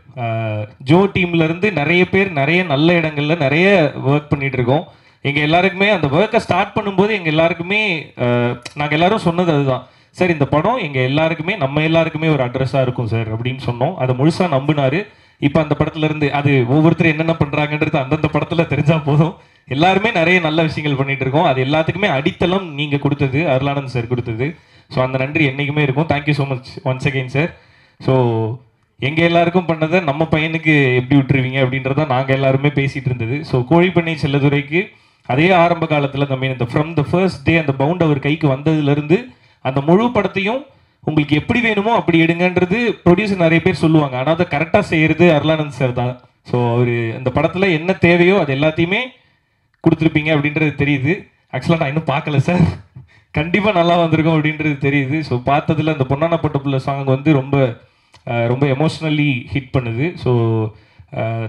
ஜோ டீம்லேருந்து நிறைய பேர் நிறைய நல்ல இடங்களில் நிறைய ஒர்க் பண்ணிகிட்டு இருக்கோம். எங்கள் எல்லாருக்குமே அந்த ஒர்க்கை ஸ்டார்ட் பண்ணும்போது எங்கள் எல்லாருக்குமே நாங்கள் எல்லாரும் சொன்னது அதுதான் சார், இந்த படம் எங்கள் எல்லாருக்குமே நம்ம எல்லாருக்குமே ஒரு அட்ரஸாக இருக்கும் சார் அப்படின்னு சொன்னோம். அதை முழுசாக நம்பினார். இப்போ அந்த படத்துலேருந்து அது ஒவ்வொருத்தரும் என்னென்ன பண்ணுறாங்கன்றது அந்தந்த படத்தில் தெரிஞ்சால் போதும். எல்லாருமே நிறைய நல்ல விஷயங்கள் பண்ணிகிட்டு இருக்கோம். அது எல்லாத்துக்குமே அடித்தளம் நீங்கள் கொடுத்தது, அருளானந்த் சார் கொடுத்தது. ஸோ அந்த நன்றி என்றைக்குமே இருக்கும். Thank you so much once again sir. So எங்கள் எல்லாருக்கும் பண்ணதை நம்ம பையனுக்கு எப்படி விட்டுருவீங்க அப்படின்றத நாங்கள் எல்லாருமே பேசிகிட்டு இருந்தது. ஸோ கோழிப்பண்ணை செல்லதுரைக்கு அதே ஆரம்ப காலத்தில் இந்த ஃப்ரம் த ஃபர்ஸ்ட் டே அந்த பவுண்ட் அவர் கைக்கு வந்ததுலேருந்து அந்த முழு படத்தையும் உங்களுக்கு எப்படி வேணுமோ அப்படி எடுங்கன்றது ப்ரொடியூசர் நிறைய பேர் சொல்லுவாங்க. ஆனால் அதை கரெக்டாக செய்கிறது அருளானந்த் சார் தான். ஸோ அவர் அந்த படத்தில் என்ன தேவையோ அது எல்லாத்தையுமே கொடுத்துருப்பீங்க அப்படின்றது தெரியுது. ஆக்சுவலாக நான் இன்னும் பார்க்கல சார், கண்டிப்பாக நல்லா வந்திருக்கும் அப்படின்றது தெரியுது. ஸோ பார்த்ததில் அந்த பொன்னான பட்டுப்புள்ள சாங் ரொம்ப ரொம்ப எமோஷ்னலி ஹிட் பண்ணுது. ஸோ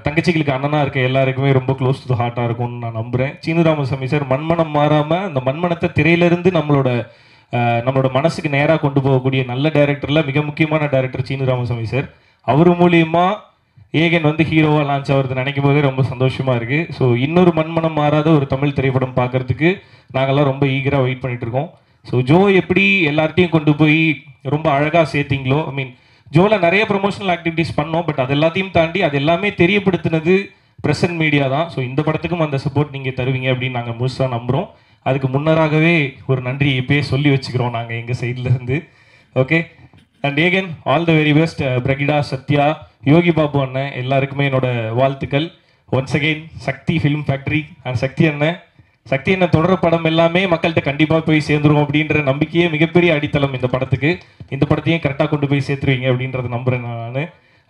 தங்கச்சிகளுக்கு அண்ணனாக இருக்க எல்லாருக்குமே ரொம்ப க்ளோஸ் டு த ஹார்ட்டாக இருக்கும்னு நான் நம்புகிறேன். சீனு ராமசாமி சார் மண்மனம் மாறாமல் அந்த மண்மனத்தை திரையிலிருந்து நம்மளோட மனசுக்கு நேராக கொண்டு போகக்கூடிய நல்ல டைரக்டரில் மிக முக்கியமான டைரக்டர் சீனு ராமசாமி சார். அவர் மூலியமாக ஏகன் ஹீரோவாக லான்ச் ஆகிறது நினைக்கும் போதே ரொம்ப சந்தோஷமாக இருக்குது. ஸோ இன்னொரு மண்மனம் மாறாத ஒரு தமிழ் திரைப்படம் பார்க்குறதுக்கு நாங்கள்லாம் ரொம்ப ஈகராக வெயிட் பண்ணிகிட்ருக்கோம். ஸோ ஜோ எப்படி எல்லார்ட்டையும் கொண்டு போய் ரொம்ப அழகாக சேர்த்திங்களோ, ஜோவில் நிறைய ப்ரொமோஷனல் ஆக்டிவிட்டீஸ் பண்ணோம். பட் அது எல்லாத்தையும் தாண்டி அது எல்லாமே தெரியப்படுத்தினது ப்ரெசன்ட் மீடியா தான். ஸோ இந்த படத்துக்கும் அந்த சப்போர்ட் நீங்கள் தருவீங்க அப்படின்னு நாங்கள் முழுசாக நம்புகிறோம். அதுக்கு முன்னராகவே ஒரு நன்றி இப்போயே சொல்லி வச்சுக்கிறோம் நாங்கள் எங்கள் சைட்லேருந்து. Okay, and again all the very best. Brigida, Sathya, Yogi Babu அண்ணன் எல்லாருக்குமே என்னோட வாழ்த்துக்கள். Once again Sakthi film factory and Sakthi அண்ணன் தொடர படம் எல்லாமே மக்கள்கிட்ட கண்டிப்பாக போய் சேர்ந்துரும் அப்படின்ற நம்பிக்கையே மிகப்பெரிய அடித்தளம் இந்த படத்துக்கு. இந்த படத்தையும் கரெக்டாக கொண்டு போய் சேர்த்துருவீங்க அப்படின்றத நம்புகிறேன் நான்.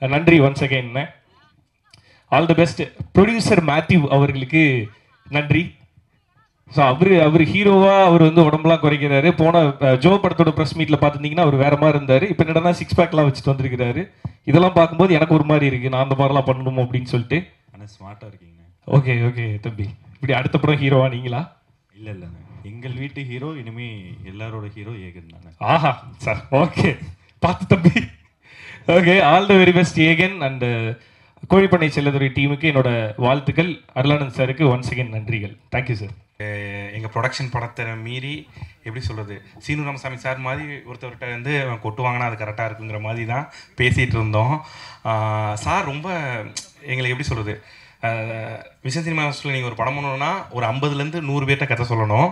நன்றி once again. All the best. Producer Matthew அவர்களுக்கு நன்றி. ஸோ அவர் ஹீரோவாக அவர் உடம்புலாம் குறைக்கிறாரு. போன ஜோ படத்தோட ப்ரெஸ் மீட்டில் பார்த்துருந்தீங்கன்னா அவர் வேறு மாதிரி இருந்தார். இப்போ என்னடா 6 பேக்லாம் வச்சுட்டு வந்திருக்கிறாரு. இதெல்லாம் பார்க்கும்போது எனக்கு ஒரு மாதிரி இருக்குது, நான் அந்த மாதிரிலாம் பண்ணணுமோ அப்படின்னு சொல்லிட்டு. ஆனால் ஸ்மார்ட்டாக இருக்கீங்க. ஓகே ஓகே தம்பி, இப்படி அடுத்த படம் ஹீரோவா நீங்களா? இல்லை இல்லைங்க, எங்கள் வீட்டு ஹீரோ இனிமே எல்லாரோட ஹீரோ ஏகன் தானே. ஆஹா சார், ஓகே பார்த்து தம்பி. Okay, all the very best Aegan. And Kozhipannai Chelladurai டீமுக்கு என்னோட வாழ்த்துக்கள். அருளானந்த் சாருக்கு ஒன்ஸ் அகெயின் நன்றிகள். Thank you sir. எங்கள் ப்ரொடக்ஷன் படத்தை மீறி எப்படி சொல்கிறது, சீனு ராமசாமி சார் மாதிரி ஒருத்தர்கிட்ட கொட்டு வாங்கினா அது கரெக்டாக இருக்குங்கிற மாதிரி தான் பேசிகிட்டு இருந்தோம். சார் ரொம்ப எங்களுக்கு எப்படி சொல்கிறது, விஷன் சினிமா ஹவுஸில் நீங்கள் ஒரு படம் பண்ணணுன்னா ஒரு 50லேருந்து 100 பேர்கிட்ட கதை சொல்லணும்.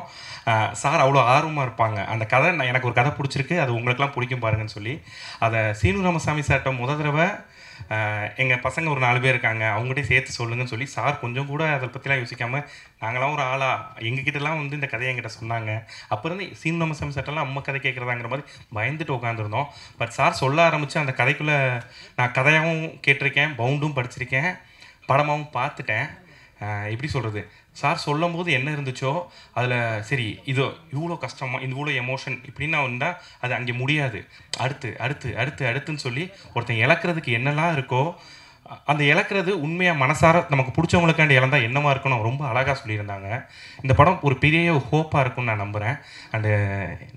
சார் அவ்வளோ ஆர்வமாக இருப்பாங்க. அந்த கதை எனக்கு ஒரு கதை பிடிச்சிருக்கு, அது உங்களுக்குலாம் பிடிக்கும் பாருங்கன்னு சொல்லி அதை சீனு ராமசாமி சார்கிட்ட முதல் தடவை எங்கள் பசங்க ஒரு 4 பேர் இருக்காங்க, அவங்ககிட்டே சேர்த்து சொல்லுங்கன்னு சொல்லி சார் கொஞ்சம் கூட அதை பற்றிலாம் யோசிக்காமல் நாங்களாம் ஒரு ஆளாக எங்ககிட்டலாம் இந்த கதையை என்கிட்ட சொன்னாங்க. அப்போ இருந்து சீனு ராமசாமி சார்ட்டெல்லாம் அம்மா கதை கேட்குறதாங்கிற மாதிரி பயந்துட்டு உட்காந்துருந்தோம். பட் சார் சொல்ல ஆரம்பித்து அந்த கதைக்குள்ளே நான் கதையாகவும் கேட்டிருக்கேன், பவுண்டும் படிச்சிருக்கேன், படமாகவும் பார்த்துட்டேன். எப்படி சொல்கிறது, சார் சொல்லும் போது என்ன இருந்துச்சோ அதில் சரி இது இவ்வளோ கஷ்டமாக இவ்வளோ எமோஷன் இப்படின்னா வந்தால் அது அங்கே முடியாது, அடுத்து அடுத்து அடுத்து அடுத்துன்னு சொல்லி ஒருத்தன் இழக்கிறதுக்கு என்னெல்லாம் இருக்கோ அந்த இழக்கிறது உண்மையாக மனசார நமக்கு பிடிச்சவங்களுக்காண்டி இழந்தால் என்னமா இருக்கணும் ரொம்ப அழகாக சொல்லியிருந்தாங்க. இந்த படம் ஒரு பெரிய ஹோப்பாக இருக்கும்னு நான் நம்புகிறேன். அண்டு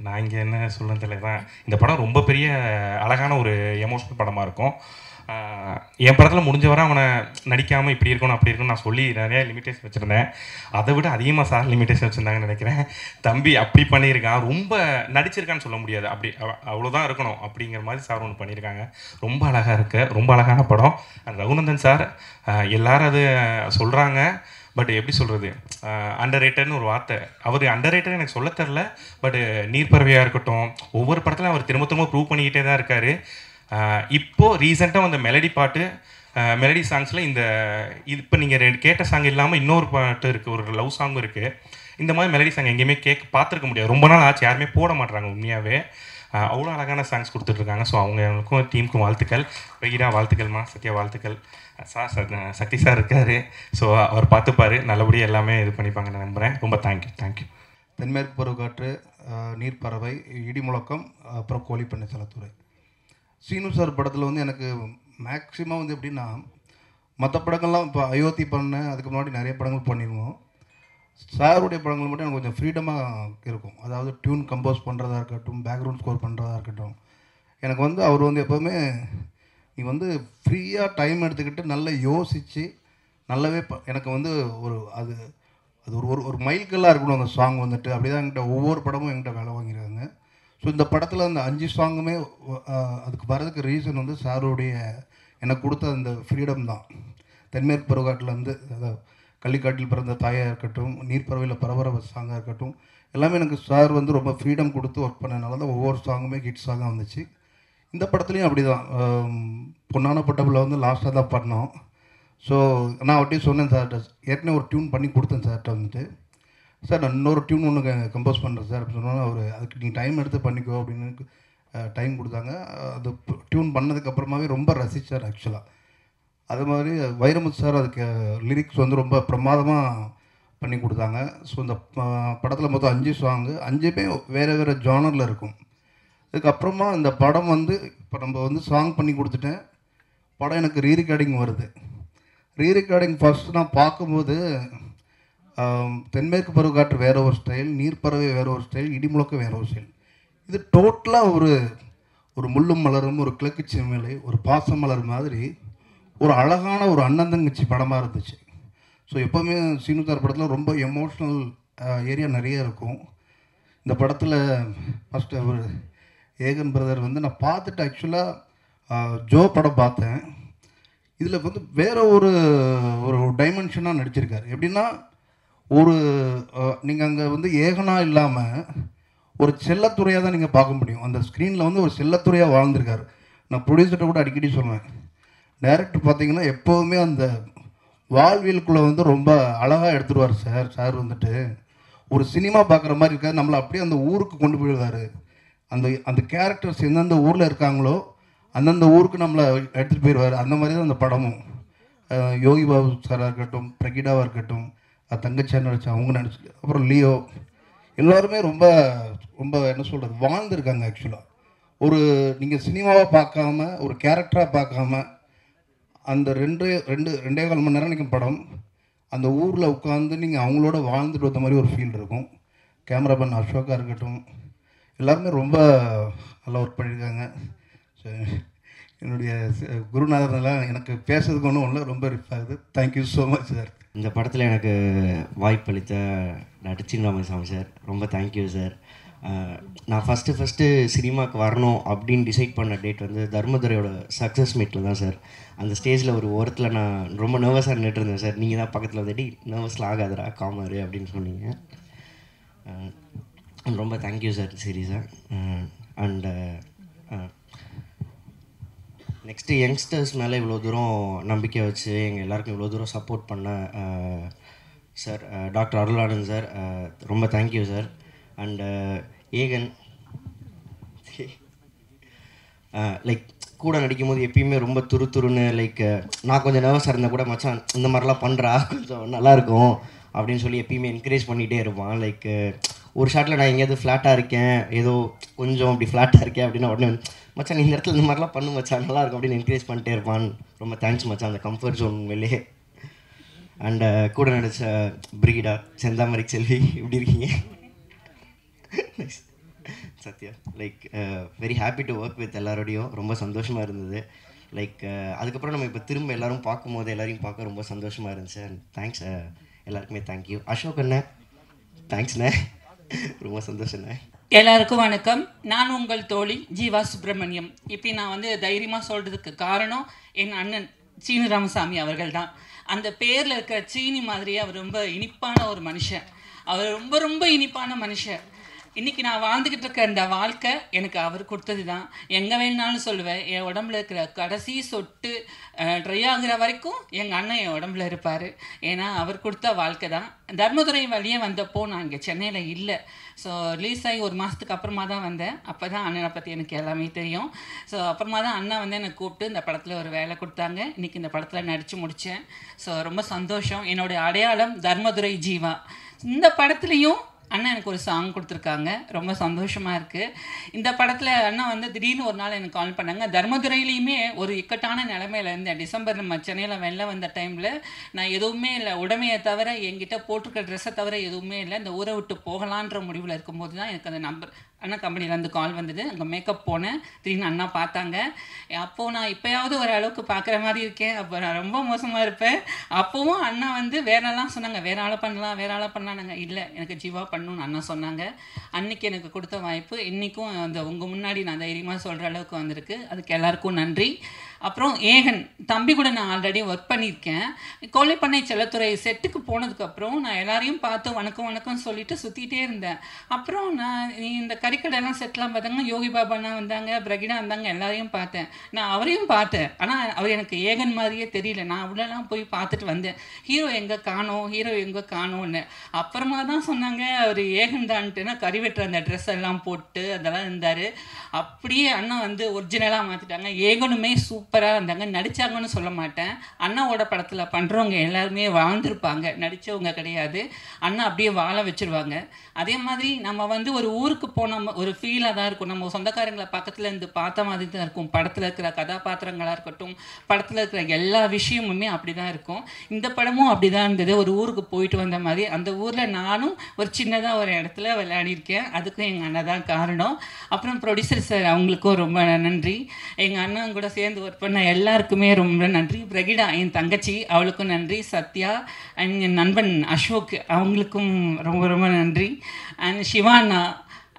நான் இங்கே என்ன சொல்லுன்னு தெரியல தான், இந்த படம் ரொம்ப பெரிய அழகான ஒரு எமோஷனல் படமாக இருக்கும். என் படத்தில் முடிஞ்ச வரை அவனை நடிக்காமல் இப்படி இருக்கணும் அப்படி இருக்கணும் நான் சொல்லி நிறையா லிமிட்டேஷன் வச்சுருந்தேன். அதை விட அதிகமாக சார் லிமிட்டேஷன் வச்சுருந்தாங்கன்னு நினைக்கிறேன். தம்பி அப்படி பண்ணியிருக்கான், ரொம்ப நடிச்சிருக்கான்னு சொல்ல முடியாது, அப்படி அவ்வளோதான் இருக்கணும் அப்படிங்கிற மாதிரி சார் ஒன்று பண்ணியிருக்காங்க. ரொம்ப அழகாக இருக்குது, ரொம்ப அழகான படம். ரகுநந்தன் சார் எல்லோரும் அது சொல்கிறாங்க, பட் எப்படி சொல்கிறது, அண்டர் ரேட்டட்னு ஒரு வார்த்தை, அவர் அண்டர் ரேட்டட் எனக்கு சொல்ல தெரில. பட் நீர்ப்பறவையாக இருக்கட்டும், ஒவ்வொரு படத்துலையும் அவர் திரும்ப திரும்ப ப்ரூவ் பண்ணிக்கிட்டே தான் இருக்கார். இப்போது ரீசெண்டாக அந்த மெலடி பாட்டு, மெலடி சாங்ஸில் இந்த இப்போ நீங்கள் கேட்ட சாங் இல்லாமல் இன்னொரு பாட்டு இருக்குது, ஒரு லவ் சாங்கும் இருக்குது. இந்த மாதிரி மெலடி சாங் எங்கேயுமே பார்த்துருக்க முடியாது, ரொம்ப நாள் ஆச்சு, யாருமே போட மாட்டுறாங்க உண்மையாகவே. அவ்வளோ அழகான சாங்ஸ் கொடுத்துட்ருக்காங்க. ஸோ அவங்களுக்கும் டீமுக்கும் வாழ்த்துக்கள். பிரகிடா வாழ்த்துக்கள்மா, சத்யா வாழ்த்துக்கள். சக்தி சார் இருக்கார், ஸோ அவர் பார்த்துப்பார், நல்லபடியாக எல்லாமே இது பண்ணிப்பாங்கன்னு நம்புகிறேன். ரொம்ப தேங்க்யூ. தென்மேற்கு பருவக்காற்று நீர்ப்பறவை, இடிமுழக்கம், அப்புறம் கோழிப்பண்ணை செல்லத்துறை. சீனு சார் படத்தில் வந்து எனக்கு மேக்ஸிமம் வந்து எப்படின்னா, மற்ற படங்கள்லாம் இப்போ அயோத்தி பண்ணேன், அதுக்கு முன்னாடி நிறைய படங்கள் பண்ணியிருந்தோம். சாருடைய படங்கள் மட்டும் எனக்கு கொஞ்சம் ஃப்ரீடமாக இருக்கும். அதாவது டியூன் கம்போஸ் பண்ணுறதா இருக்கட்டும், பேக்ரவுண்ட் ஸ்கோர் பண்ணுறதா இருக்கட்டும். எனக்கு வந்து அவர் வந்து எப்போவுமே நீ வந்து ஃப்ரீயாக டைம் எடுத்துக்கிட்டு நல்லா யோசித்து நல்லாவே எனக்கு வந்து ஒரு அது அது ஒரு ஒரு ஒரு மைல்கல்லாக இருக்கணும் அந்த சாங் வந்துட்டு. அப்படி தான் என்கிட்ட ஒவ்வொரு படமும் என்கிட்ட வேலை வாங்கியிருக்காங்க. ஸோ இந்த படத்தில் அந்த 5 சாங்குமே அதுக்கு வரதுக்கு ரீசன் வந்து சாருடைய எனக்கு கொடுத்த அந்த ஃப்ரீடம் தான். தென்மேற்கு பருவகாட்டிலேருந்து, அதாவது கள்ளிக்காட்டில் பிறந்த தாயாக இருக்கட்டும், நீர்ப்பறவையில் பரபரவ சாங்காக இருக்கட்டும், எல்லாமே எனக்கு சார் வந்து ரொம்ப ஃப்ரீடம் கொடுத்து ஒர்க் பண்ணனால தான் ஒவ்வொரு சாங்குமே ஹிட் சாங்காக வந்துச்சு. இந்த படத்துலையும் அப்படி தான். பொன்னான பட்டபில் வந்து லாஸ்ட்டாக தான் பண்ணோம். ஸோ நான் அப்படியே சொன்னேன் சார்கிட்ட, ஏற்கனவே ஒரு டியூன் பண்ணி கொடுத்தேன் சார்கிட்ட வந்துட்டு, சார் நான் இன்னொரு டியூன் ஒன்று கம்போஸ் பண்ணுறேன் சார் அப்படின்னு சொன்னால், அவர் அதுக்கு நீ டைம் எடுத்து பண்ணிக்கோ அப்படின்னு டைம் கொடுத்தாங்க. அது டியூன் பண்ணதுக்கப்புறமாவே ரொம்ப ரசித்தார் ஆக்சுவலாக. அது மாதிரி வைரமுத்து சார் அதுக்கு லிரிக்ஸ் வந்து ரொம்ப பிரமாதமாக பண்ணி கொடுத்தாங்க. ஸோ இந்த படத்தில் மொத்தம் 5 சாங்கு, 5மே வேறு வேறு ஜானரில் இருக்கும். இதுக்கப்புறமா இந்த படம் வந்து இப்போ நம்ம வந்து சாங் பண்ணி கொடுத்துட்டேன், படம் எனக்கு ரீரெக்கார்டிங் வருது. ரீரெக்கார்டிங் ஃபஸ்ட்டு நான் பார்க்கும்போது தென்மேற்கு பருவக்காற்று வேறு ஒரு ஸ்டைல், நீர்ப்பறவை வேறு ஒரு ஸ்டைல், இடிமுழக்கம் வேறு ஒரு ஸ்டைல். இது டோட்டலாக ஒரு ஒரு முள்ளும் மலரும், ஒரு கிழக்கு சிமிழை, ஒரு பாசம் மலர் மாதிரி ஒரு அழகான ஒரு அண்ணன் தங்கச்சி படமாக இருந்துச்சு. ஸோ எப்போவுமே சீனு சார் படத்தில் ரொம்ப எமோஷ்னல் ஏரியா நிறைய இருக்கும். இந்த படத்தில் ஃபஸ்ட்டு அவர் ஏகன் பிரதர் வந்து நான் பார்த்துட்டு ஆக்சுவலாக ஜோ படம் பார்த்தேன். இதில் வந்து வேறு ஒரு ஒரு டைமென்ஷனாக நடிச்சிருக்காரு. எப்படின்னா ஒரு நீங்கள் அங்கே வந்து ஏகனாக இல்லாமல் ஒரு செல்லத்துறையாக தான் நீங்கள் பார்க்க முடியும். அந்த ஸ்க்ரீனில் வந்து ஒரு செல்லத்துறையாக வாழ்ந்திருக்காரு. நான் ப்ரொடியூசர்கிட்ட கூட அடிக்கடி சொல்லுவேன், டைரக்டர் பார்த்தீங்கன்னா எப்போவுமே அந்த வாழ்வியலுக்குள்ளே வந்து ரொம்ப அழகாக எடுத்துருவார் சார். சார் வந்துட்டு ஒரு சினிமா பார்க்குற மாதிரி இருக்காது, நம்மளை அப்படியே அந்த ஊருக்கு கொண்டு போயிடுவார். அந்த அந்த கேரக்டர்ஸ் எந்தெந்த ஊரில் இருக்காங்களோ அந்தந்த ஊருக்கு நம்மளை எடுத்துகிட்டு போயிடுவார். அந்த மாதிரி தான் அந்த படமும். யோகி பாபு சாராக இருக்கட்டும், பிரகிடாவாக இருக்கட்டும், தங்கச்சியாக நடிச்சா அவங்க நடிச்சு, அப்புறம் லியோ, எல்லோருமே ரொம்ப ரொம்ப என்ன சொல்கிறது வாழ்ந்துருக்காங்க. ஆக்சுவலாக ஒரு நீங்கள் சினிமாவாக பார்க்காம ஒரு கேரக்டராக பார்க்காம அந்த 2.5 மணி நேரம் நிற்கும் படம், அந்த ஊரில் உட்காந்து நீங்கள் அவங்களோட வாழ்ந்துட்டு வந்த மாதிரி ஒரு ஃபீல் இருக்கும். கேமராமேன் அசோகா இருக்கட்டும், எல்லாருமே ரொம்ப நல்லா ஒர்க் பண்ணியிருக்காங்க. ஸோ என்னுடைய குருநாதர்லாம் எனக்கு பேசுறதுக்கு ஒன்றும் இல்லை, ரொம்ப ரிஃப் ஆகுது. Thank you so much sir. இந்த படத்தில் எனக்கு வாய்ப்பளித்த டாக்டர் சீனு ராமசாமி சார், ரொம்ப தேங்க்யூ சார். நான் ஃபஸ்ட்டு சினிமாவுக்கு வரணும் அப்படின்னு டிசைட் பண்ண டேட் வந்து தர்மதுரையோட சக்ஸஸ் மீட்டில் தான் சார். அந்த ஸ்டேஜில் ஒரு ஓரத்தில் நான் ரொம்ப நர்வஸாக நின்றுட்டு இருந்தேன் சார். நீங்கள் தான் பக்கத்தில் வந்துட்டு நர்வஸ்லாம் ஆகாதரா காமரு அப்படின்னு சொன்னீங்க. ரொம்ப தேங்க்யூ சார் சீரியஸாக. அண்டு நெக்ஸ்ட்டு யங்ஸ்டர்ஸ் மேலே இவ்வளோ தூரம் நம்பிக்கை வச்சு எங்கள் எல்லாருக்கும் இவ்வளோ தூரம் சப்போர்ட் பண்ண சார் டாக்டர் அருளானந்த் சார், ரொம்ப thank you sir. And Aegan like கூட நடிக்கும் போது எப்பயுமே ரொம்ப துருன்னு லைக் நான் கொஞ்சம் நர்வஸாக இருந்தால் கூட மச்சான் இந்த மாதிரிலாம் பண்ணுறா கொஞ்சம் நல்லாயிருக்கும் அப்படின்னு சொல்லி எப்பயுமே என்கரேஜ் பண்ணிகிட்டே இருப்பான். லைக் ஒரு ஷாட்டில் நான் எங்கேயாவது ஃப்ளாட்டாக இருக்கேன், ஏதோ கொஞ்சம் அப்படி ஃப்ளாட்டாக இருக்கேன் அப்படின்னா உடனே மச்சான் நீ இந்த இடத்துல இந்த மாதிரிலாம் பண்ணு மச்சான் நல்லாயிருக்கும் அப்படின்னு என்கரேஜ் பண்ணிட்டே இருப்பான். ரொம்ப தேங்க்ஸ் மச்சான், அந்த கம்ஃபர்ட் ஜோன் வெளியே. அண்ட் கூட நடித்த பிரிகிடா, செந்தாமரை செல்வி, எப்படி இருக்கீங்க? Sathya, like very happy to work with எல்லாரோடையும், ரொம்ப சந்தோஷமாக இருந்தது. லைக் அதுக்கப்புறம் நம்ம இப்போ திரும்ப எல்லோரும் பார்க்கும்போது எல்லாரையும் பார்க்க ரொம்ப சந்தோஷமாக இருந்துச்சு. அண்ட் தேங்க்ஸ் எல்லாருக்குமே தேங்க்யூ. அசோக் அண்ணே தேங்க்ஸ்ண்ணே, ரொம்ப சந்தோஷண்ணே. எல்லாருக்கும் வணக்கம். நான் உங்கள் தோழி ஜீவா சுப்பிரமணியம். இப்படி நான் வந்து தைரியமாக சொல்கிறதுக்கு காரணம் என் அண்ணன் சீனு ராமசாமி அவர்கள் தான். அந்த பேரில் இருக்கிற சீனி மாதிரியே அவர் ரொம்ப இனிப்பான ஒரு மனுஷன். அவர் ரொம்ப ரொம்ப இனிப்பான மனுஷன். இன்றைக்கி நான் வாழ்ந்துக்கிட்டு இருக்க இந்த வாழ்க்கை எனக்கு அவர் கொடுத்தது தான். எங்கே வேணாலும் சொல்லுவேன், என் உடம்புல இருக்கிற கடைசி சொட்டு ட்ரை ஆகிற வரைக்கும் எங்கள் அண்ணன் என் உடம்புல இருப்பார். ஏன்னா அவர் கொடுத்த வாழ்க்கை தான். தர்மதுரை வழியே வந்தப்போ நான் இங்கே சென்னையில் இல்லை. ஸோ ரிலீஸ் ஆகி 1 மாதத்துக்கு அப்புறமா தான் வந்தேன். அப்போ தான் அண்ணனை பற்றி எனக்கு எல்லாமே தெரியும். ஸோ அப்புறமா தான் அண்ணன் வந்து என்னை கூப்பிட்டு இந்த படத்தில் ஒரு வேலை கொடுத்தாங்க. இன்றைக்கி இந்த படத்தில் நடித்து முடித்தேன். ஸோ ரொம்ப சந்தோஷம். என்னுடைய அடையாளம் தர்மதுரை ஜீவா. இந்த படத்துலேயும் அண்ணா எனக்கு ஒரு சாங் கொடுத்துருக்காங்க, ரொம்ப சந்தோஷமாக இருக்குது. இந்த படத்தில் அண்ணா வந்து திடீர்னு ஒரு நாள் எனக்கு கால் பண்ணாங்க. தர்மதுரையிலையுமே ஒரு இக்கட்டான நிலமையில இருந்தேன். டிசம்பர் நம்ம சென்னையில் வெளில வந்த டைமில் நான் எதுவுமே இல்லை, உடமையை தவிர என்கிட்ட போட்டிருக்க ட்ரெஸ்ஸை தவிர எதுவுமே இல்லை. இந்த ஊரை விட்டு போகலான்ற முடிவில் இருக்கும்போது தான் எனக்கு அந்த நம்பர் அண்ணா கம்பெனிலேருந்து கால் வந்தது. அங்கே மேக்கப் போனேன், திடீர்னு அண்ணா பார்த்தாங்க. அப்போது நான் இப்போயாவது ஒரு அளவுக்கு பார்க்குற மாதிரி இருக்கேன், அப்போ நான் ரொம்ப மோசமாக இருப்பேன். அப்போவும் அண்ணா வந்து வேறெல்லாம் சொன்னாங்க, வேற ஆளை பண்ணலாம் வேற ஆளை பண்ணலான்னாங்க. இல்லை, எனக்கு ஜீவா பண்ணணும்னு அண்ணா சொன்னாங்க. அன்றைக்கி எனக்கு கொடுத்த வாய்ப்பு இன்றைக்கும் அந்த உங்கள் முன்னாடி நான் தைரியமாக சொல்கிற அளவுக்கு வந்திருக்கு. அதுக்கு எல்லாருக்கும் நன்றி. அப்புறம் ஏகன் தம்பி கூட நான் ஆல்ரெடி ஒர்க் பண்ணியிருக்கேன். கோழிப்பண்ணை செல்லத்துறை செட்டுக்கு போனதுக்கப்புறம் நான் எல்லாரையும் பார்த்து வணக்கம் வணக்கம் சொல்லிட்டு சுற்றிட்டே இருந்தேன். அப்புறம் நான் இந்த கறிக்கடையெல்லாம் செட்லாம் பார்த்தாங்க, யோகி பாபாண்ணா வந்தாங்க, பிரகிடா வந்தாங்க, எல்லாரையும் பார்த்தேன். நான் அவரையும் பார்த்தேன், ஆனால் அவர் எனக்கு ஏகன் மாதிரியே தெரியல. நான் அவ்வளோலாம் போய் பார்த்துட்டு வந்தேன், ஹீரோ எங்கே காணோம் ஹீரோ எங்கே காணோன்னு. அப்புறமா தான் சொன்னாங்க அவர் ஏகன் தான்ட்டுனா கறி வெட்டுற அந்த ட்ரெஸ் எல்லாம் போட்டு அதெல்லாம் இருந்தார். அப்படியே அண்ணா வந்து ஒரிஜினலாக மாற்றிட்டாங்க. ஏகனுமே சூப்பராக இருந்தாங்க, நடித்தாங்கன்னு சொல்ல மாட்டேன். அண்ணாவோட படத்தில் பண்ணுறவங்க எல்லாருமே வாழ்ந்துருப்பாங்க, நடித்தவங்க கிடையாது. அண்ணா அப்படியே வாழ வச்சுருவாங்க. அதே மாதிரி நம்ம வந்து ஒரு ஊருக்கு போன ஒரு ஃபீலாக தான் இருக்கும், நம்ம சொந்தக்காரங்களை பக்கத்தில் இருந்து பார்த்த மாதிரி தான் இருக்கும். படத்தில் இருக்கிற கதாபாத்திரங்களாக இருக்கட்டும், படத்தில் இருக்கிற எல்லா விஷயமுமே அப்படி தான் இருக்கும். இந்த படமும் அப்படி தான் இருந்தது, ஒரு ஊருக்கு போயிட்டு வந்த மாதிரி. அந்த ஊரில் நானும் ஒரு சின்னதாக ஒரு இடத்துல விளையாடிருக்கேன், அதுக்கும் எங்கள் அண்ணன் தான் காரணம். அப்புறம் ப்ரொடியூசர் சார், அவங்களுக்கும் ரொம்ப நன்றி. எங்கள் அண்ணன் கூட சேர்ந்து ஒர்க் பண்ண எல்லாருக்குமே ரொம்ப நன்றி. பிரகிடா என் தங்கச்சி, அவளுக்கும் நன்றி. சத்யா அண்ட் என் நண்பன் அசோக், அவங்களுக்கும் ரொம்ப ரொம்ப நன்றி. அண்ட் சிவானா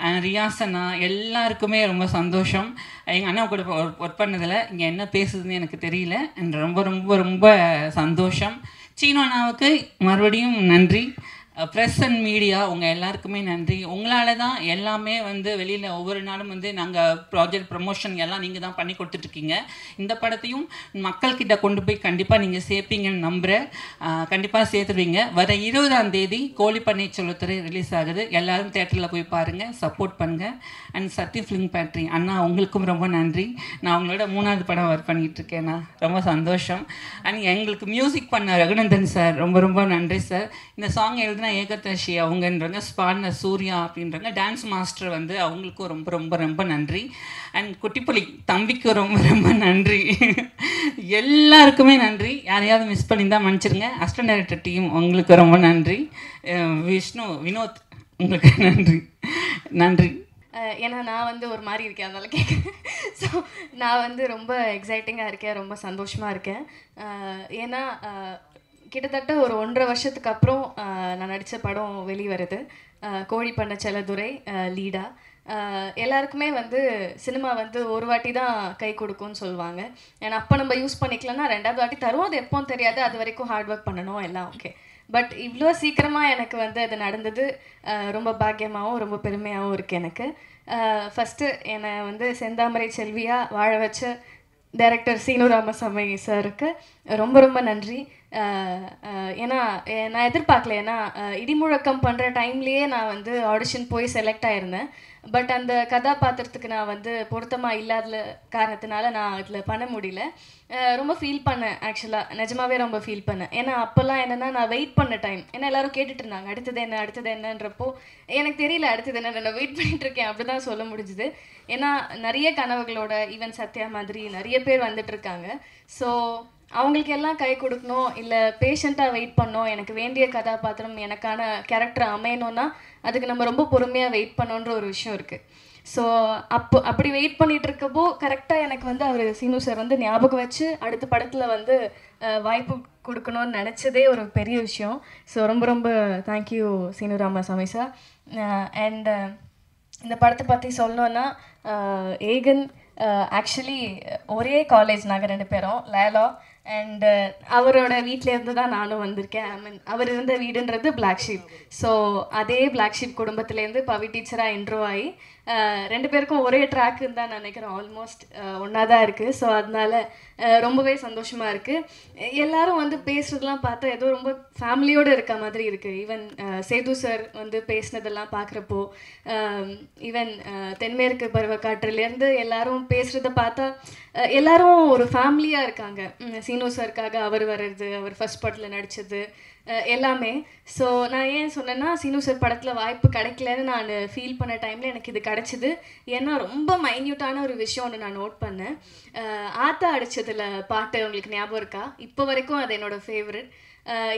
அண்ட் ரியாசனா, எல்லாருக்குமே ரொம்ப சந்தோஷம். எங்கள் அண்ணா கூட ஒர்க் பண்ணதில் இங்கே என்ன பேசுதுன்னு எனக்கு தெரியல. அண்ட் ரொம்ப ரொம்ப ரொம்ப சந்தோஷம். சீனு அண்ணாவுக்கு மறுபடியும் நன்றி. ப்ரெஸ் அண்ட் மீடியா உங்கள் எல்லாருக்குமே நன்றி. உங்களால் தான் எல்லாமே வந்து வெளியில் ஒவ்வொரு நாளும் வந்து நாங்கள் ப்ராஜெக்ட் ப்ரமோஷன் எல்லாம் நீங்கள் தான் பண்ணி கொடுத்துட்ருக்கீங்க. இந்த படத்தையும் மக்கள்கிட்ட கொண்டு போய் கண்டிப்பாக நீங்கள் சேர்ப்பீங்கன்னு நம்புகிறேன். கண்டிப்பாக சேர்த்துருவீங்க. வர 20ஆம் தேதி கோழிப்பண்ணை செல்லத்துறை ரிலீஸ் ஆகுது. எல்லோரும் தேட்டரில் போய் பாருங்கள், சப்போர்ட் பண்ணுங்கள். அண்ட் சத்யம் ஃபிலிம் ஃபேக்ட்ரி அண்ணா, உங்களுக்கும் ரொம்ப நன்றி. நான் உங்களோட 3வது படம் ஒர்க் பண்ணிகிட்ருக்கேண்ணா, ரொம்ப சந்தோஷம். அண்ட் எங்களுக்கு மியூசிக் பண்ண ரகுநந்தன் சார், ரொம்ப ரொம்ப நன்றி சார். இந்த சாங் எழுதினா ஏகதர்ஷி அவங்கன்றாங்க, ஸ்பாட்ன சூர்யா அப்படின்றாங்க, டான்ஸ் மாஸ்டர் வந்து அவங்களுக்கும் ரொம்ப ரொம்ப ரொம்ப நன்றி. அண்ட் குட்டிப்புலி தம்பிக்கு ரொம்ப ரொம்ப நன்றி. எல்லாருக்குமே நன்றி. யாரையாவது மிஸ் பண்ணியிருந்தால் மன்னிச்சிருங்க. அசிஸ்டன்ட் டைரக்டர் டீம் உங்களுக்கு ரொம்ப நன்றி. விஷ்ணு வினோத் உங்களுக்கு நன்றி நன்றி. ஏன்னா நான் வந்து ஒரு மாதிரி இருக்கேன், அதனால் கேட்குறேன். ஸோ நான் வந்து ரொம்ப எக்ஸைட்டிங்காக இருக்கேன், ரொம்ப சந்தோஷமாக இருக்கேன். ஏன்னா கிட்டத்தட்ட ஒரு 1.5 வருஷத்துக்கு அப்புறம் நான் நடித்த படம் வெளிவருது. கோழிப்பண்ணை செல்லத்துறை லீடா. எல்லாருக்குமே வந்து சினிமா வந்து ஒரு வாட்டி தான் கை கொடுக்கும்னு சொல்லுவாங்க. ஏன்னா அப்போ நம்ம யூஸ் பண்ணிக்கலன்னா 2வது வாட்டி தரும், அது எப்போவும் தெரியாது, அது வரைக்கும் ஹார்ட் ஒர்க் பண்ணணும் எல்லாம் ஓகே. பட் இவ்வளோ சீக்கிரமாக எனக்கு வந்து அது நடந்தது ரொம்ப பாக்கியமாகவும் ரொம்ப பெருமையாகவும் இருக்குது எனக்கு. ஃபஸ்ட்டு என்னை வந்து செந்தாமரை செல்வியாக வாழ வச்ச டைரக்டர் சீனு ராமசாமி சாருக்கு ரொம்ப ரொம்ப நன்றி. ஏன்னா நான் எதிர்பார்க்கல, ஏன்னா இடிமுழக்கம் பண்ணுற டைம்லேயே நான் வந்து ஆடிஷன் போய் செலக்ட் ஆகிருந்தேன். பட் அந்த கதாபாத்திரத்துக்கு நான் வந்து பொருத்தமாக இல்லாத காரணத்தினால நான் அதில் பண்ண முடியல. ரொம்ப ஃபீல் பண்ணேன், ஆக்சுவலாக நிஜமாகவே ரொம்ப ஃபீல் பண்ணேன். ஏன்னா அப்போல்லாம் என்னென்னா நான் வெயிட் பண்ண டைம், ஏன்னா எல்லோரும் கேட்டுட்டு இருந்தாங்க அடுத்தது என்ன அடுத்தது என்னன்றப்போ எனக்கு தெரியல அடுத்தது என்ன, நான் வெயிட் பண்ணிகிட்ருக்கேன் அப்படி தான் சொல்ல முடிஞ்சுது. ஏன்னா நிறைய கனவுகளோட ஈவன் சத்யா மாதிரி நிறைய பேர் வந்துட்டுருக்காங்க. ஸோ அவங்களுக்கு எல்லாம் கை கொடுக்கணும், இல்லை பேஷண்ட்டாக வெயிட் பண்ணோம், எனக்கு வேண்டிய கதாபாத்திரம் எனக்கான கேரக்டர் அமையணும்னா அதுக்கு நம்ம ரொம்ப பொறுமையாக வெயிட் பண்ணோன்ற ஒரு விஷயம் இருக்குது. ஸோ அப்படி வெயிட் பண்ணிகிட்டு இருக்கப்போ கரெக்டாக எனக்கு வந்து அவர் சீனு சார் வந்து ஞாபகம் வச்சு அடுத்த படத்தில் வந்து வாய்ப்பு கொடுக்கணும்னு நினச்சதே ஒரு பெரிய விஷயம். ஸோ ரொம்ப ரொம்ப thank you Seenu Ramasamy sir. And இந்த படத்தை பற்றி சொல்லணுன்னா ஏகன் ஆக்சுவலி ஒரே காலேஜ் நாங்கள் 2 பேரும் லேலா. அண்ட் அவரோட வீட்டிலேருந்து தான் நானும் வந்திருக்கேன். ஐ மீன் அவர் இருந்த வீடுன்றது பிளாக் ஷீப். ஸோ அதே பிளாக் ஷீப் குடும்பத்துலேருந்து பவி டீச்சராக இன்ட்ரோ ஆகி 2 பேருக்கும் ஒரே ட்ராக்குன்னு தான் நினைக்கிறேன், ஆல்மோஸ்ட் ஒன்றா தான் இருக்குது. ஸோ அதனால ரொம்பவே சந்தோஷமாக இருக்குது. எல்லோரும் வந்து பேசுகிறதுலாம் பார்த்தா ஏதோ ரொம்ப ஃபேமிலியோடு இருக்க மாதிரி இருக்குது. ஈவன் சேது சார் வந்து பேசினதெல்லாம் பார்க்குறப்போ, ஈவன் தென்மேற்கு பருவக்காற்றுலேருந்து எல்லாரும் பேசுகிறத பார்த்தா எல்லாரும் ஒரு ஃபேமிலியாக இருக்காங்க. சீனு சாருக்காக அவர் வர்றது, அவர் ஃபர்ஸ்ட் படத்தில் நடித்தது, எல்லாமே. ஸோ நான் ஏன் சொன்னேன்னா, சீனு சார் படத்தில் வாய்ப்பு கிடைக்கலன்னு நான் ஃபீல் பண்ண டைமில் எனக்கு இது கிடச்சிது. ஏன்னா ரொம்ப மைன்யூட்டான ஒரு விஷயம் ஒன்று நான் நோட் பண்ணேன். ஆத்தா அடித்ததில் பாட்டு உங்களுக்கு ஞாபகம் இருக்கா? இப்போ வரைக்கும் அது என்னோடய ஃபேவரட்.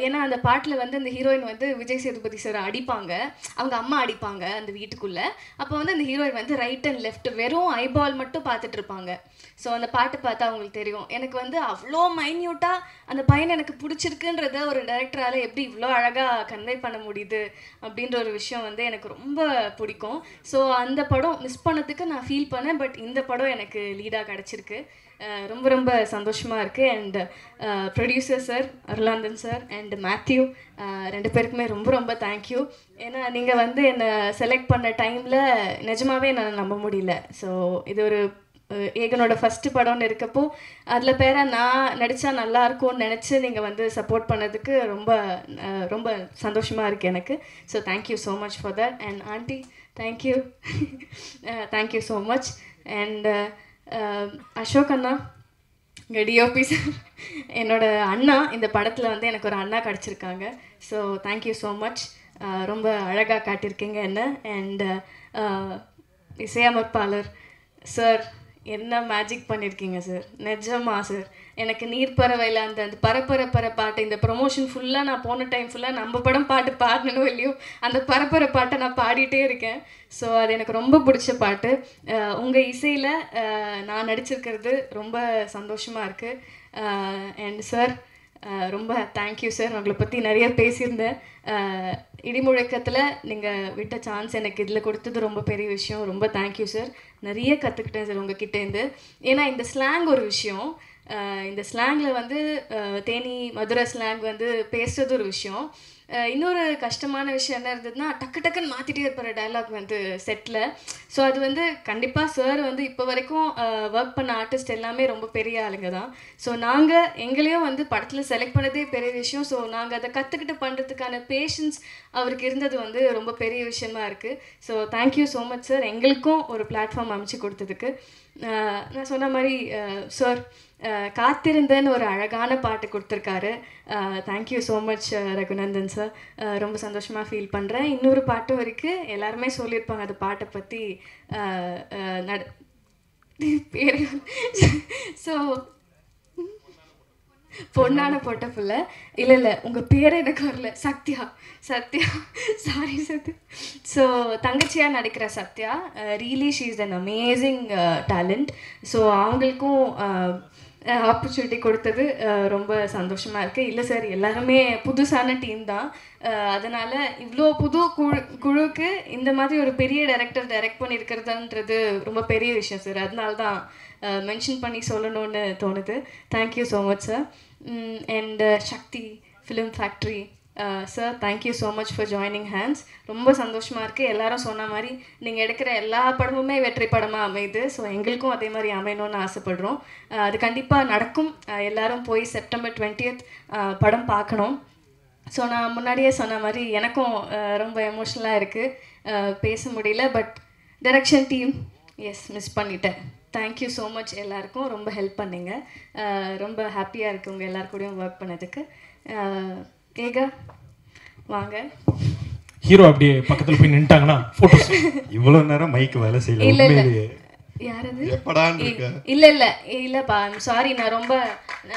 ஏன்னா அந்த பாட்டில் வந்து அந்த ஹீரோயின் வந்து விஜய் சேதுபதி சார் அடிப்பாங்க, அவங்க அம்மா அடிப்பாங்க அந்த வீட்டுக்குள்ளே. அப்போ வந்து அந்த ஹீரோயின் வந்து ரைட் அண்ட் லெஃப்ட் வெறும் ஐபால் மட்டும் பார்த்துட்டு இருப்பாங்க. ஸோ அந்த பாட்டு பார்த்தா அவங்களுக்கு தெரியும். எனக்கு வந்து அவ்வளோ மைன்யூட்டாக அந்த பையனை எனக்கு பிடிச்சிருக்குன்றத ஒரு டைரக்டரால் எப்படி இவ்வளோ அழகாக கன்வே பண்ண முடியுது அப்படின்ற ஒரு விஷயம் வந்து எனக்கு ரொம்ப பிடிக்கும். ஸோ அந்த படம் மிஸ் பண்ணதுக்கு நான் ஃபீல் பண்ணேன். பட் இந்த படம் எனக்கு லீடாக கிடச்சிருக்கு. ரொம்ப ரொம்ப சந்தோஷமாக இருக்குது. And producer sir Arulanandan sir and Matthew ரெண்டு பேருக்குமே ரொம்ப ரொம்ப தேங்க்யூ. ஏன்னா நீங்கள் வந்து என்னை செலக்ட் பண்ண டைமில் நிஜமாகவே என்னால் நம்ப முடியல. ஸோ இது ஒரு ஏகனோட ஃபஸ்ட்டு படம்னு இருக்கப்போ அதில் பேரை நான் நடித்தா நல்லா இருக்கும்னு நினச்சி நீங்கள் வந்து சப்போர்ட் பண்ணதுக்கு ரொம்ப ரொம்ப சந்தோஷமாக இருக்குது எனக்கு. So thank you so much for that. And aunty thank you thank you so much. And Ashok அண்ணா, எங்கள் டிஓபி சார், என்னோட அண்ணா, இந்த படத்தில் வந்து எனக்கு ஒரு அண்ணா கிடச்சிருக்காங்க. So thank you so much. ரொம்ப அழகாக காட்டியிருக்கீங்க என்ன. அண்ட் இசையமைப்பாளர் சார், என்ன மேஜிக் பண்ணியிருக்கீங்க சார், நிஜமா சார். எனக்கு நீர்ப்பறவையில் அந்த பரப்பர பாட்டு, இந்த ப்ரொமோஷன் ஃபுல்லாக நான் போன டைம் ஃபுல்லாக நம்ம படம் பாட்டு பாடணும் இல்லையோ, அந்த பரப்பர பாட்டை நான் பாடிட்டே இருக்கேன். ஸோ அது எனக்கு ரொம்ப பிடிச்ச பாட்டு. உங்கள் இசையில் நான் நடிச்சிருக்கிறது ரொம்ப சந்தோஷமாக இருக்குது. அண்ட் சார் ரொம்ப தேங்க்யூ சார். உங்களை பற்றி நிறைய பேசியிருந்தேன். இடிமுழக்கத்தில் நீங்கள் விட்ட சான்ஸ் எனக்கு இதில் கொடுத்தது ரொம்ப பெரிய விஷயம். ரொம்ப தேங்க்யூ சார். நிறைய கற்றுக்கிட்டேன் சார் உங்ககிட்டேருந்து. ஏன்னா இந்த ஸ்லாங் ஒரு விஷயம். இந்த ஸ்லாங்கில் வந்து தேனி மதுரை ஸ்லாங் வந்து பேசுகிறது ஒரு விஷயம். இன்னொரு கஷ்டமான விஷயம் என்ன இருந்ததுன்னா, டக்குன்னு மாற்றிட்டே இருப்பார் டைலாக் வந்து செட்டில். ஸோ அது வந்து கண்டிப்பாக சார் வந்து இப்போ வரைக்கும் ஒர்க் பண்ண ஆர்டிஸ்ட் எல்லாமே ரொம்ப பெரிய ஆளுங்க தான். ஸோ நாங்கள் எங்களையும் வந்து படத்தில் செலக்ட் பண்ணதே பெரிய விஷயம். ஸோ நாங்கள் அதை கற்றுக்கிட்டு பண்ணுறதுக்கான பேஷன்ஸ் அவருக்கு இருந்தது வந்து ரொம்ப பெரிய விஷயமா இருக்குது. So thank you so much sir, எங்களுக்கும் ஒரு பிளாட்ஃபார்ம் அமைச்சு கொடுத்ததுக்கு. நான் சொன்ன மாதிரி சார் காத்திருந்தேன்னு ஒரு அழகான பாட்டு கொடுத்துருக்காரு. Thank you so much Raghunandan sir. ரொம்ப சந்தோஷமாக ஃபீல் பண்ணுறேன். இன்னொரு பாட்டும் இருக்குது, எல்லாருமே சொல்லியிருப்பாங்க அந்த பாட்டை பற்றி பேர். ஸோ பொண்ணான போட்ட பிள்ளை இல்லை உங்கள் பேர் எனக்கு வரல. சத்யா சாரி சத்யா. ஸோ தங்கச்சியாக நடிக்கிற Sathya, really she is an amazing talent. So அவங்களுக்கும் ஆப்பர்ச்சுனிட்டி கொடுத்தது ரொம்ப சந்தோஷமாக இருக்குது. இல்லை சார், எல்லாருமே புதுசான டீம் தான். அதனால் இவ்வளோ புது குழுக்கு இந்த மாதிரி ஒரு பெரிய டைரக்ட் பண்ணியிருக்கிறதுன்றது ரொம்ப பெரிய விஷயம் சார். அதனால தான் மென்ஷன் பண்ணி சொல்லணும்னு தோணுது. Thank you so much sir. And Sakthi film Factory sir, thank you so much for joining hands. ரொம்ப சந்தோஷமாக இருக்குது. எல்லாரும் சொன்ன மாதிரி நீங்கள் எடுக்கிற எல்லா படமுமே வெற்றி படமாக அமையுது. ஸோ எங்களுக்கும் அதே மாதிரி அமையணும்னு ஆசைப்படுறோம். அது கண்டிப்பாக நடக்கும். எல்லோரும் போய் செப்டம்பர் 20th படம் பார்க்கணும். ஸோ நான் முன்னாடியே சொன்ன மாதிரி எனக்கும் ரொம்ப எமோஷ்னலாக இருக்குது, பேச முடியல. பட் டைரக்ஷன் டீம் மிஸ் பண்ணிட்டேன். தேங்க்யூ ஸோ மச் எல்லாருக்கும். ரொம்ப ஹெல்ப் பண்ணிங்க. ரொம்ப ஹாப்பியாக இருக்குது உங்கள் எல்லாருக்கூடையும் ஒர்க் பண்ணதுக்கு. ஏகா வாங்க. ஹீரோ அப்படியே பக்கத்தில் போய் நின்ட்டாங்கன்னா ஃபோட்டோஸ். இவ்வளோ நேரம் மைக்கு வேலை செய்யல. இல்லை யாரது? இல்லப்பா, சாரி, நான் ரொம்ப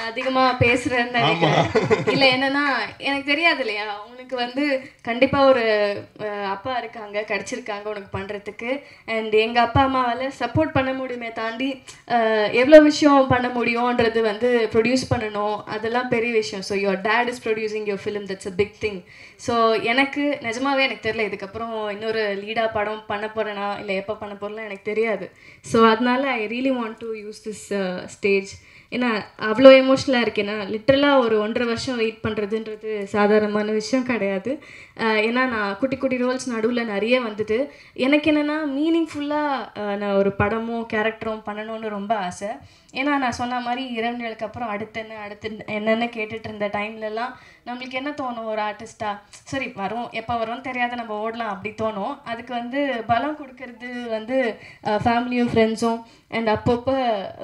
அதிகமாக பேசுகிறேன்னு நினைக்கிறேன். இல்லை என்னன்னா, எனக்கு தெரியாது இல்லையா, உனக்கு வந்து கண்டிப்பாக ஒரு அப்பா இருக்காங்க, கிடச்சிருக்காங்க உனக்கு பண்ணுறதுக்கு. அண்ட் எங்கள் அப்பா அம்மாவால் சப்போர்ட் பண்ண முடியுமே தாண்டி எவ்வளோ விஷயம் பண்ண முடியும்ன்றது வந்து ப்ரொடியூஸ் பண்ணணும், அதெல்லாம் பெரிய விஷயம். So your dad is producing your film, that's a big thing. So எனக்கு நிஜமாவே எனக்கு தெரியல இதுக்கப்புறம் இன்னொரு லீடாக படம் பண்ண போகிறேனா இல்லை எப்போ பண்ண போகிறேன்னா எனக்கு தெரியாது. ஸோ அதனால I really want to use this stage. ஏன்னா அவ்வளோ எமோஷ்னலாக இருக்குது. ஏன்னா லிட்ரலாக ஒரு 1.5 வருஷம் வெயிட் பண்ணுறதுன்றது சாதாரணமான விஷயம் கிடையாது. ஏன்னா நான் குட்டி ரோல்ஸ் நடுவில் நிறைய வந்தது. எனக்கு என்னென்னா மீனிங்ஃபுல்லாக நான் ஒரு படமும் கேரக்டரும் பண்ணணும்னு ரொம்ப ஆசை. ஏன்னா நான் சொன்ன மாதிரி 2 நாளுக்கு அப்புறம் அடுத்து என்னென்னு கேட்டுட்டு இருந்த டைம்லலாம் நம்மளுக்கு என்ன தோணும், ஒரு ஆர்டிஸ்ட்டாக சரி வரும், எப்போ வரும்னு தெரியாத நம்ம ஓடலாம் அப்படி தோணும். அதுக்கு வந்து பலம் கொடுக்கறது வந்து ஃபேமிலியும் ஃப்ரெண்ட்ஸும் அண்ட் அப்பப்போ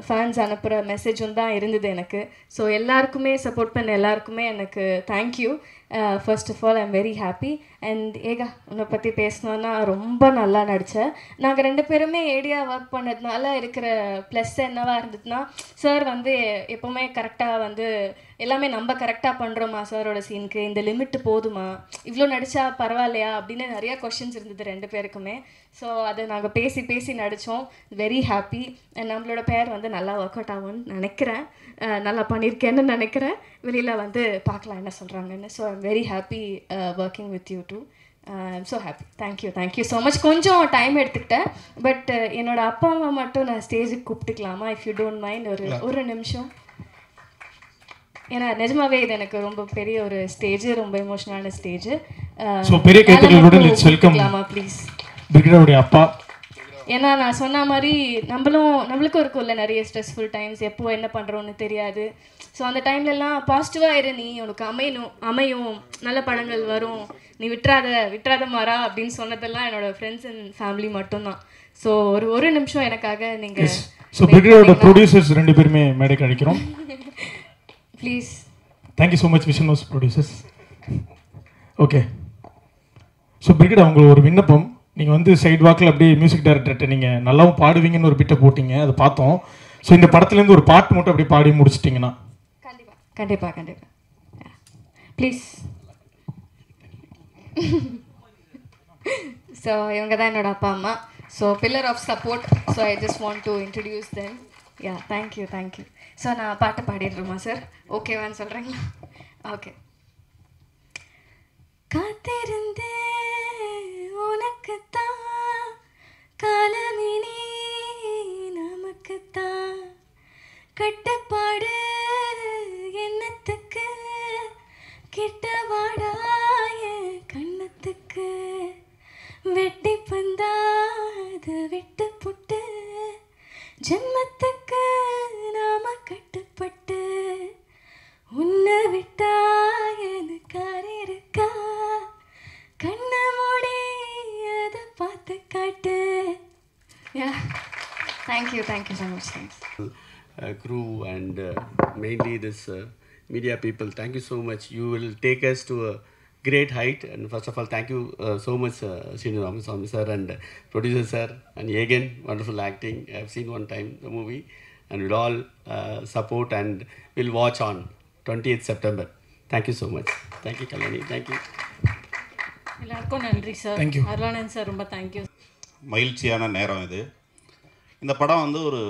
ஃபேன்ஸ் அனுப்புகிற மெசேஜும் தான் இருந்தது எனக்கு. ஸோ எல்லாருக்குமே சப்போர்ட் பண்ண எல்லாருக்குமே எனக்கு thank you. First of all I'm very happy. And ஏகா உன்னை பற்றி பேசணுன்னா ரொம்ப நல்லா நடித்தேன். நாங்கள் 2 பேருமே ஏடியாக ஒர்க் பண்ணதுனால இருக்கிற ப்ளஸ் என்னவாக இருந்ததுன்னா, சார் வந்து எப்போவுமே கரெக்டாக வந்து எல்லாமே நம்ம கரெக்டாக பண்ணுறோமா சாரோட சீனுக்கு, இந்த லிமிட்டு போதுமா, இவ்வளோ நடித்தா பரவாயில்லையா அப்படின்னு நிறையா கொஷின்ஸ் இருந்தது 2 பேருக்குமே. ஸோ அதை நாங்கள் பேசி பேசி நடித்தோம். Very happy. நம்மளோட பேர் வந்து நல்லா ஒர்க் அவுட் ஆகும்னு நினைக்கிறேன். நல்லா பண்ணியிருக்கேன்னு நினைக்கிறேன். வெளியில் வந்து பார்க்கலாம் என்ன சொல்கிறாங்கன்னு. So I'm very happy working with you too. I'm so happy. Thank you so much. கொஞ்சம் டைம் எடுத்துக்கிட்டேன். பட் என்னோடய அப்பா அம்மா மட்டும் நான் ஸ்டேஜுக்கு கூப்பிட்டுக்கலாமா, இஃப் யூ டோன்ட் மைண்ட்? ஒரு நிமிஷம். ஏன்னா நிஜமாவே இது எனக்கு ரொம்ப பெரிய ஒரு ஸ்டேஜ், ரொம்ப எமோஷனலான ஸ்டேஜ். ஸோ பெரிய கைத்தறலுடன் லெட்ஸ் வெல்கம் ப்ளீஸ் பிரிகேடோடைய அப்பா. ஏன்னா நான் சொன்ன மாதிரி நம்மளுக்கும் இருக்கும்ல நிறைய ஸ்ட்ரெஸ்ஃபுல் டைம்ஸ், எப்போ என்ன பண்ணுறோன்னு தெரியாது. ஸோ அந்த டைம்லலாம் பாசிட்டிவாக இரு, நீ உனக்கு அமையும், நல்ல படங்கள் வரும், நீ விட்டுறாத மாறா அப்படின்னு சொன்னதெல்லாம் என்னோடய ஃப்ரெண்ட்ஸ் அண்ட் ஃபேமிலி மட்டும்தான். ஸோ ஒரு நிமிஷம் எனக்காக நீங்கள். ஸோ பிரிகேடோட ப்ரொடியூசர்ஸ் 2 பேருமே மேடைக்கு அழைக்கிறோம் please. Thank you so much vision house producers. Okay, so brigade அவங்களுக்கு ஒரு விண்ணப்பம். நீங்கள் வந்து சைட் வாக்கில் அப்படியே மியூசிக் டைரக்டர்கிட்ட நீங்கள் நல்லாவும் பாடுவீங்கன்னு ஒரு பிட்டை போட்டிங்க, அதை பார்த்தோம். ஸோ இந்த படத்துலேருந்து ஒரு பாட்டு மட்டும் அப்படியே பாடி முடிச்சிட்டிங்கன்னா. கண்டிப்பாக ப்ளீஸ். ஸோ இவங்க தான் என்னோட அப்பா அம்மா. So pillar of support. So I just want to introduce them. Yeah thank you. So நான் பாட்டு பாடிடுறோமா சார்? ஓகேவான்னு சொல்கிறீங்களா? ஓகே. காத்திருந்தே உனக்குத்தான், காலமினி நமக்குத்தான், கட்டுப்பாடு என்னத்துக்கு, கிட்ட வாடாய கண்ணத்துக்கு, வெட்டி பந்தாது விட்டு புட்டு, ஜென்மத்துக்கு நாம கட்டுப்பட்டு, உன்னை விட்டா எனக்காரு இருக்கா, கண்ண மூடி அதை பார்த்து காட்டு. Thank you so much. Crew and mainly this media people, thank you so much. You will take us to a great height, and first of all thank you so much Sinu Ramasamy sir and producer sir, and again wonderful acting. I have seen one time the movie, and we'll all support and we'll watch on 20th September. Thank you so much. Thank you Kalani. Thank you. எல்லாருக்கும் நன்றி sir. Arulanand sir ரொம்ப thank you. மகிழ்ச்சியான நேரம் இது. இந்த படம் வந்து ஒரு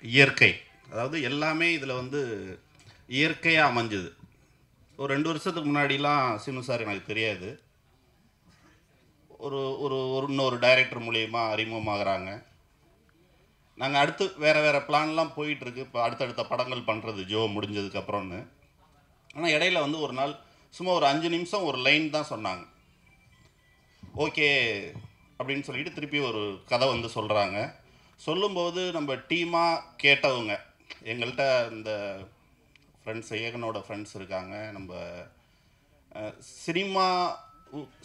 இயற்கை, அதாவது எல்லாமே இதில் வந்து இயற்கையாக அமைஞ்சுது. ஒரு 2 வருஷத்துக்கு முன்னாடிலாம் சினு சார் எனக்கு தெரியாது. இன்னொரு டைரக்டர் மூலியமா அறிமுகமாகறாங்க. நாங்கள் அடுத்து வேறு பிளான்லாம் போயிட்டுருக்கு. இப்போ அடுத்தடுத்த படங்கள் பண்ணுறது ஜோ முடிஞ்சதுக்கப்புறம்னு. ஆனால் இடையில வந்து ஒரு நாள் சும்மா ஒரு 5 நிமிஷம் ஒரு லைன் தான் சொன்னாங்க. ஓகே அப்படின்னு சொல்லிட்டு திருப்பி ஒரு கதை வந்து சொல்கிறாங்க. சொல்லும்போது நம்ம டீமாக கேட்டவங்க, எங்கள்கிட்ட இந்த ஃப்ரெண்ட்ஸ், ஏகனோட ஃப்ரெண்ட்ஸ் இருக்காங்க. நம்ம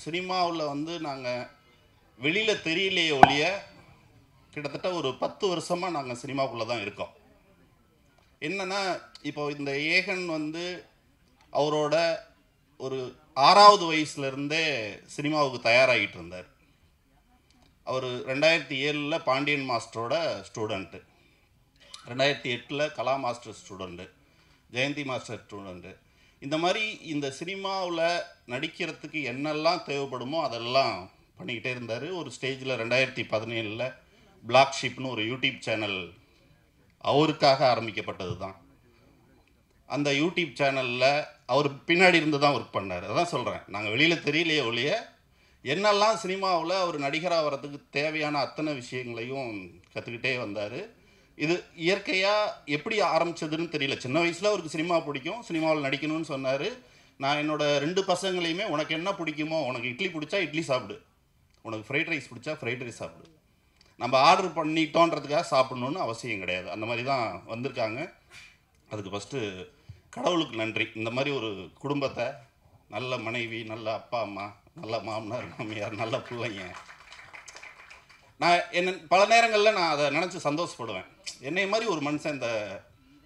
சினிமாவில் வந்து நாங்கள் வெளியில் தெரியலையே ஒழிய கிட்டத்தட்ட ஒரு 10 வருஷமாக நாங்கள் சினிமாவுக்குள்ளே தான் இருக்கோம். என்னென்னா இப்போ இந்த ஏகன் வந்து அவரோட ஒரு 6வது வயசுலேருந்தே சினிமாவுக்கு தயாராகிட்டு இருந்தார். அவர் 2007 பாண்டியன் மாஸ்டரோட student, 2008 Kala master student, Jayanthi master student. இந்த மாதிரி இந்த சினிமாவில் நடிக்கிறதுக்கு என்னெல்லாம் தேவைப்படுமோ அதெல்லாம் பண்ணிக்கிட்டே இருந்தார். ஒரு ஸ்டேஜில் 2017 பிளாக் ஷிப்னு ஒரு யூடியூப் சேனல் அவருக்காக ஆரம்பிக்கப்பட்டது தான். அந்த யூடியூப் சேனலில் அவர் பின்னாடி இருந்து தான் ஒர்க் பண்ணார். அதான் சொல்கிறேன், நாங்கள் வெளியில் தெரியலையே ஒழிய என்னெல்லாம் சினிமாவில் அவர் நடிகராக வர்றதுக்கு தேவையான அத்தனை விஷயங்களையும் கற்றுக்கிட்டே வந்தார். இது இயற்கையாக எப்படி ஆரம்பித்ததுன்னு தெரியல. சின்ன வயசில் அவருக்கு சினிமா பிடிக்கும், சினிமாவில் நடிக்கணும்னு சொன்னார். நான் என்னோடய 2 பசங்களையுமே உனக்கு என்ன பிடிக்குமோ, உனக்கு இட்லி பிடிச்சா இட்லி சாப்பிடு, உனக்கு ஃப்ரைட் ரைஸ் பிடிச்சா ஃப்ரைட் ரைஸ் சாப்பிடு, நம்ம ஆர்டர் பண்ணிட்டோன்றதுக்காக சாப்பிட்ணுன்னு அவசியம் கிடையாது. அந்த மாதிரி தான் வந்திருக்காங்க. அதுக்கு ஃபஸ்ட்டு கடவுளுக்கு நன்றி. இந்த மாதிரி ஒரு குடும்பத்தை, நல்ல மனைவி, நல்ல அப்பா அம்மா, நல்ல மாமனார் மாமியார், நல்ல பிள்ளைங்க. நான் பல நேரங்களில் நான் அதை நினச்சி சந்தோஷப்படுவேன். என்னை மாதிரி ஒரு மனுஷன் இந்த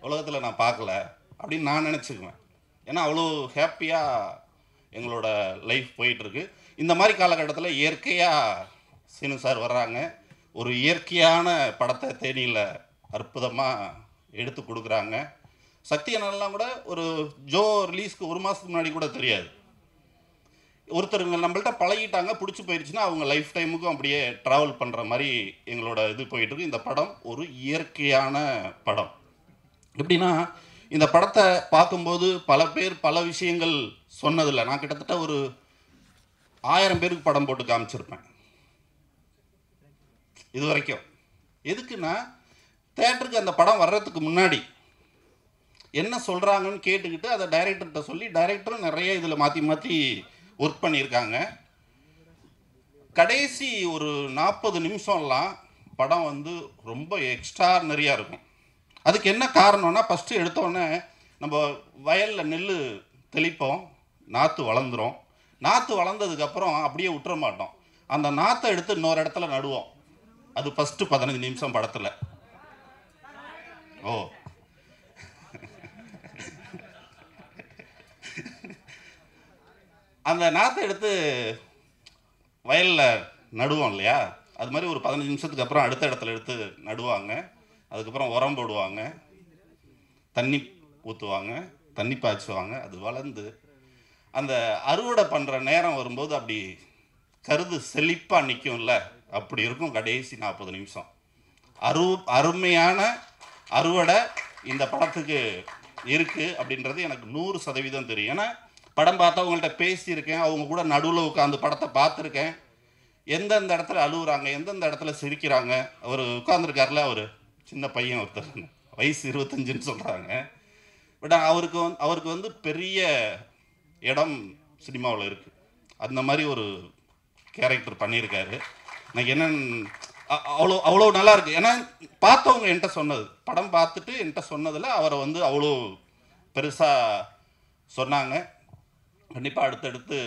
உலகத்தில் நான் பார்க்கல அப்படின்னு நான் நினச்சிக்குவேன். ஏன்னா அவ்வளோ ஹாப்பியாக எங்களோட லைஃப் போயிட்டுருக்கு. இந்த மாதிரி காலகட்டத்தில் இயற்கையாக சீனு சார் வர்றாங்க, ஒரு இயற்கையான படத்தை தேனியில் அற்புதமாக எடுத்து கொடுக்குறாங்க. சக்தி அண்ணன்லாம் கூட ஒரு ஜோ ரிலீஸ்க்கு 1 மாதத்துக்கு முன்னாடி கூட தெரியாது. ஒருத்தருங்க நம்மள்ட்ட பழகிட்டாங்க, பிடிச்சி போயிடுச்சுன்னா அவங்க லைஃப் டைமுக்கும் அப்படியே ட்ராவல் பண்ணுற மாதிரி எங்களோட இது போயிட்டுருக்கு. இந்த படம் ஒரு இயற்கையான படம். எப்படின்னா இந்த படத்தை பார்க்கும்போது பல பேர் பல விஷயங்கள் சொன்னதில்லை. நான் கிட்டத்தட்ட ஒரு 1000 பேருக்கு படம் போட்டு காமிச்சிருப்பேன் இது வரைக்கும். எதுக்குன்னா தேட்டருக்கு அந்த படம் வர்றதுக்கு முன்னாடி என்ன சொல்கிறாங்கன்னு கேட்டுக்கிட்டு அதை டைரக்டர்கிட்ட சொல்லி, டைரக்டரும் நிறைய இதில் மாற்றி மாற்றி ஒர்க் பண்ணியிருக்காங்க. கடைசி ஒரு 40 நிமிஷம்லாம் படம் வந்து ரொம்ப எக்ஸ்ட்ரானரியாக இருக்கும். அதுக்கு என்ன காரணம்னா, ஃபஸ்ட்டு எடுத்தோடனே நம்ம வயலில் நெல் தெளிப்போம், நாற்று வளர்ந்துடும். நாற்று வளர்ந்ததுக்கப்புறம் அப்படியே விட்டுற மாட்டோம், அந்த நாற்றை எடுத்து இன்னொரு இடத்துல நடுவோம். அது ஃபஸ்ட்டு 15 நிமிஷம் படத்தில். ஓ அந்த நாற்றை எடுத்து வயலில் நடுவோம் இல்லையா, அது மாதிரி ஒரு 15 நிமிஷத்துக்கு அப்புறம் அடுத்த இடத்துல எடுத்து நடுவாங்க. அதுக்கப்புறம் உரம் போடுவாங்க, தண்ணி ஊற்றுவாங்க, தண்ணி பாய்ச்சுவாங்க. அது வளர்ந்து அந்த அறுவடை பண்ணுற நேரம் வரும்போது அப்படி கருது செழிப்பாக நிற்கும்ல, அப்படி இருக்கும் கடைசி 40 நிமிஷம். அருமையான அறுவடை இந்த படத்துக்கு இருக்குது அப்படின்றது எனக்கு 100% தெரியும். ஏன்னா படம் பார்த்து அவங்கள்ட்ட பேசியிருக்கேன், அவங்க கூட நடுவில் உட்காந்து படத்தை பார்த்துருக்கேன். எந்தெந்த இடத்துல அழுகுறாங்க, எந்தெந்த இடத்துல சிரிக்கிறாங்க. அவர் உட்காந்துருக்காருல, அவர் சின்ன பையன் ஒருத்தர், வயசு 25ன்னு சொல்கிறாங்க. பட் அவருக்கு வந்து பெரிய இடம் சினிமாவில் இருக்குது. அந்த மாதிரி ஒரு கேரக்டர் பண்ணியிருக்காரு. எனக்கு என்னன்னு அவ்வளோ நல்லா இருக்குது. ஏன்னா பார்த்தவங்க என்கிட்ட சொன்னது, படம் பார்த்துட்டு என்கிட்ட சொன்னதில் அவரை வந்து அவ்வளோ பெருசாக சொன்னாங்க. கண்டிப்பாக அடுத்தடுத்து